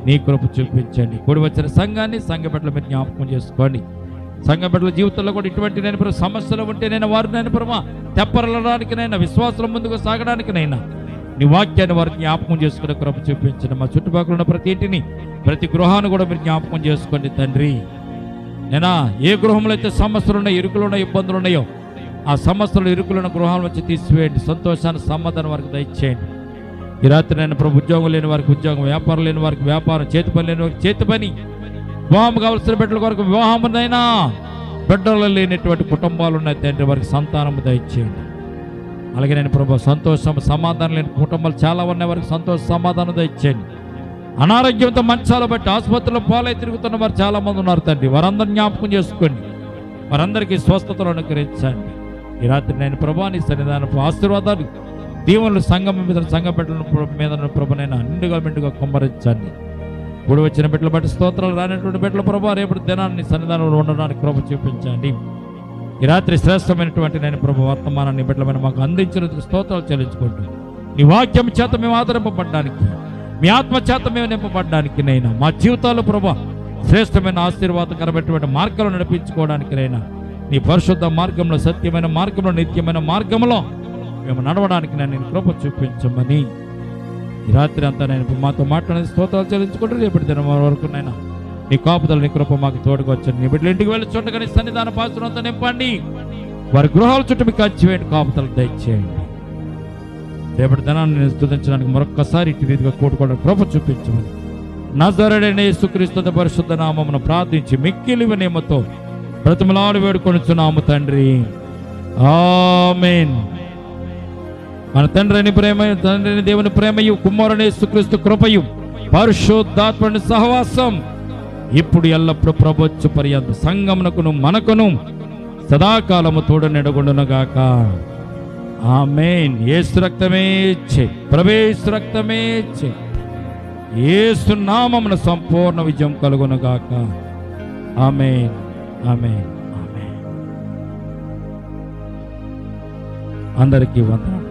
A: నీ కృప చూపించండి. కూడి వచ్చిన సంఘాన్ని, సంఘ బిడ్డలు మీరు జ్ఞాపకం చేసుకోండి. సంఘ బిడ్డల జీవితంలో కూడా ఇటువంటి నేను ప్రభు సమస్యలు ఉంటే నేను వారు నేను ప్రభు తెప్పరలడానికినైనా, విశ్వాసం ముందుకు సాగడానికినైనా నీ వాక్యాన్ని వారు జ్ఞాపకం చేసుకునే కృప చూపించండి. మా చుట్టుపక్కల ఉన్న ప్రతి ఇంటిని, ప్రతి గృహాన్ని కూడా మీరు జ్ఞాపకం చేసుకోండి తండ్రి. నేనా ఏ గృహంలో అయితే సమస్యలు ఉన్నాయో, ఇరుకులు ఉన్నాయో, ఇబ్బందులు ఉన్నాయో ఆ సమస్యలు, ఇరుకులున్న గృహాల నుంచి తీసివేయండి. సంతోషాన్ని, సమాధానం వారికి దయచేయండి. ఈ రాత్రి నేను ప్రభు ఉద్యోగం లేని వారికి ఉద్యోగం, వ్యాపారం లేని వారికి వ్యాపారం, చేతి పని లేని వారికి చేతి పని, వివాహం కావలసిన బిడ్డల వరకు వివాహమునైనా, బిడ్డలు లేనటువంటి కుటుంబాలు ఉన్నాయి తండ్రి, వారికి సంతానం దయచేయండి. అలాగే నేను ప్రభు సంతోషం, సమాధానం లేని కుటుంబాలు చాలా ఉన్నాయి, వారికి సంతోష సమాధానం దయచేయండి. అనారోగ్యంతో మంచాలు బట్టి ఆసుపత్రిలో పాలై తిరుగుతున్న వారు చాలా మంది ఉన్నారు తండ్రి, వారందరినీ జ్ఞాపకం చేసుకోండి, వారందరికీ స్వస్థతలు అనుగ్రహించండి. ఈ రాత్రి నేను ప్రభు నీ సన్నిధానపు ఆశీర్వాదాలు, దీవెనలు సంఘం మీద, సంఘ బిడ్డల మీద ప్రభునైనా నిండుగా మెండుగా కుమ్మరించండి. ఇప్పుడు వచ్చిన బిడ్డలు బట్టి స్తోత్రాలు, రానటువంటి బిడ్డల ప్రభు రేపటి దినాన్ని సన్నిధానంలో ఉండడానికి కృప చూపించండి. ఈ రాత్రి శ్రేష్టమైనటువంటి నేను ప్రభు వర్తమానాన్ని బిడ్డలమైన మాకు అందించినందుకు స్తోత్రాలు చెల్లించుకుంటూ, నీ వాక్యం చేత మేము ఆదరింపబడ్డానికి, మీ ఆత్మ చేత మేము నింపబడ్డానికి నైనా, మా జీవితాలు ప్రభు శ్రేష్టమైన ఆశీర్వాదకరమైనటువంటి మార్గాలు నడిపించుకోవడానికి నైనా, నీ పరిశుద్ధ మార్గంలో, సత్యమైన మార్గంలో, నిత్యమైన మార్గంలో మేము నడవడానికి నేను కృప చూపించమని ఈ రాత్రి అంతా నేను మాతో మాట్లాడే స్తోత్రాలు చెల్లించుకుంటూ రేపటి దినం వరకు నైనా నీ కాపుదల, నీ కృప మాకు తోడుకు వచ్చండి. నీ బిడ్డలు ఇంటికి వెళ్ళి చూడగా నీ సన్నిధాన పాత్రంతో నింపండి, వారి గృహాల చుట్టూ మీకు కంచివేయండి, కాపుదలు దయచేయండి. రేపటి దినాన్ని నేను స్తుతించడానికి మరొక్కసారి ఇటు రీతిగా కూడుకోవడానికి కృప చూపించమని నజరేయుడైన యేసుక్రీస్తు పరిశుద్ధ నామమున ప్రార్థించి మిక్కిలి వినయముతో బ్రతిమలాడి వేడుకొనుచున్నాము తండ్రి, ఆమేన్. మన తండ్రిని ప్రేమ, తండ్రిని దేవుని ప్రేమయు, కుమారుని యేసుక్రీస్తు కృపయు, పరిశుద్ధాత్మని సహవాసం ఇప్పుడు ఎల్లప్పుడు ప్రభొచ్చు పర్యంత సంగమునకును మనకును సదాకాలము తోడు నెడగొండునుగాక. ఆమేన్. యేసు రక్తమే ఇచ్చే, ప్రవేశ రక్తమే ఇచ్చే, యేసు నామమున సంపూర్ణ విజయం కలుగునుగాక. ఆమేన్, ఆమేన్, ఆమేన్. అందరికీ వందనాలు.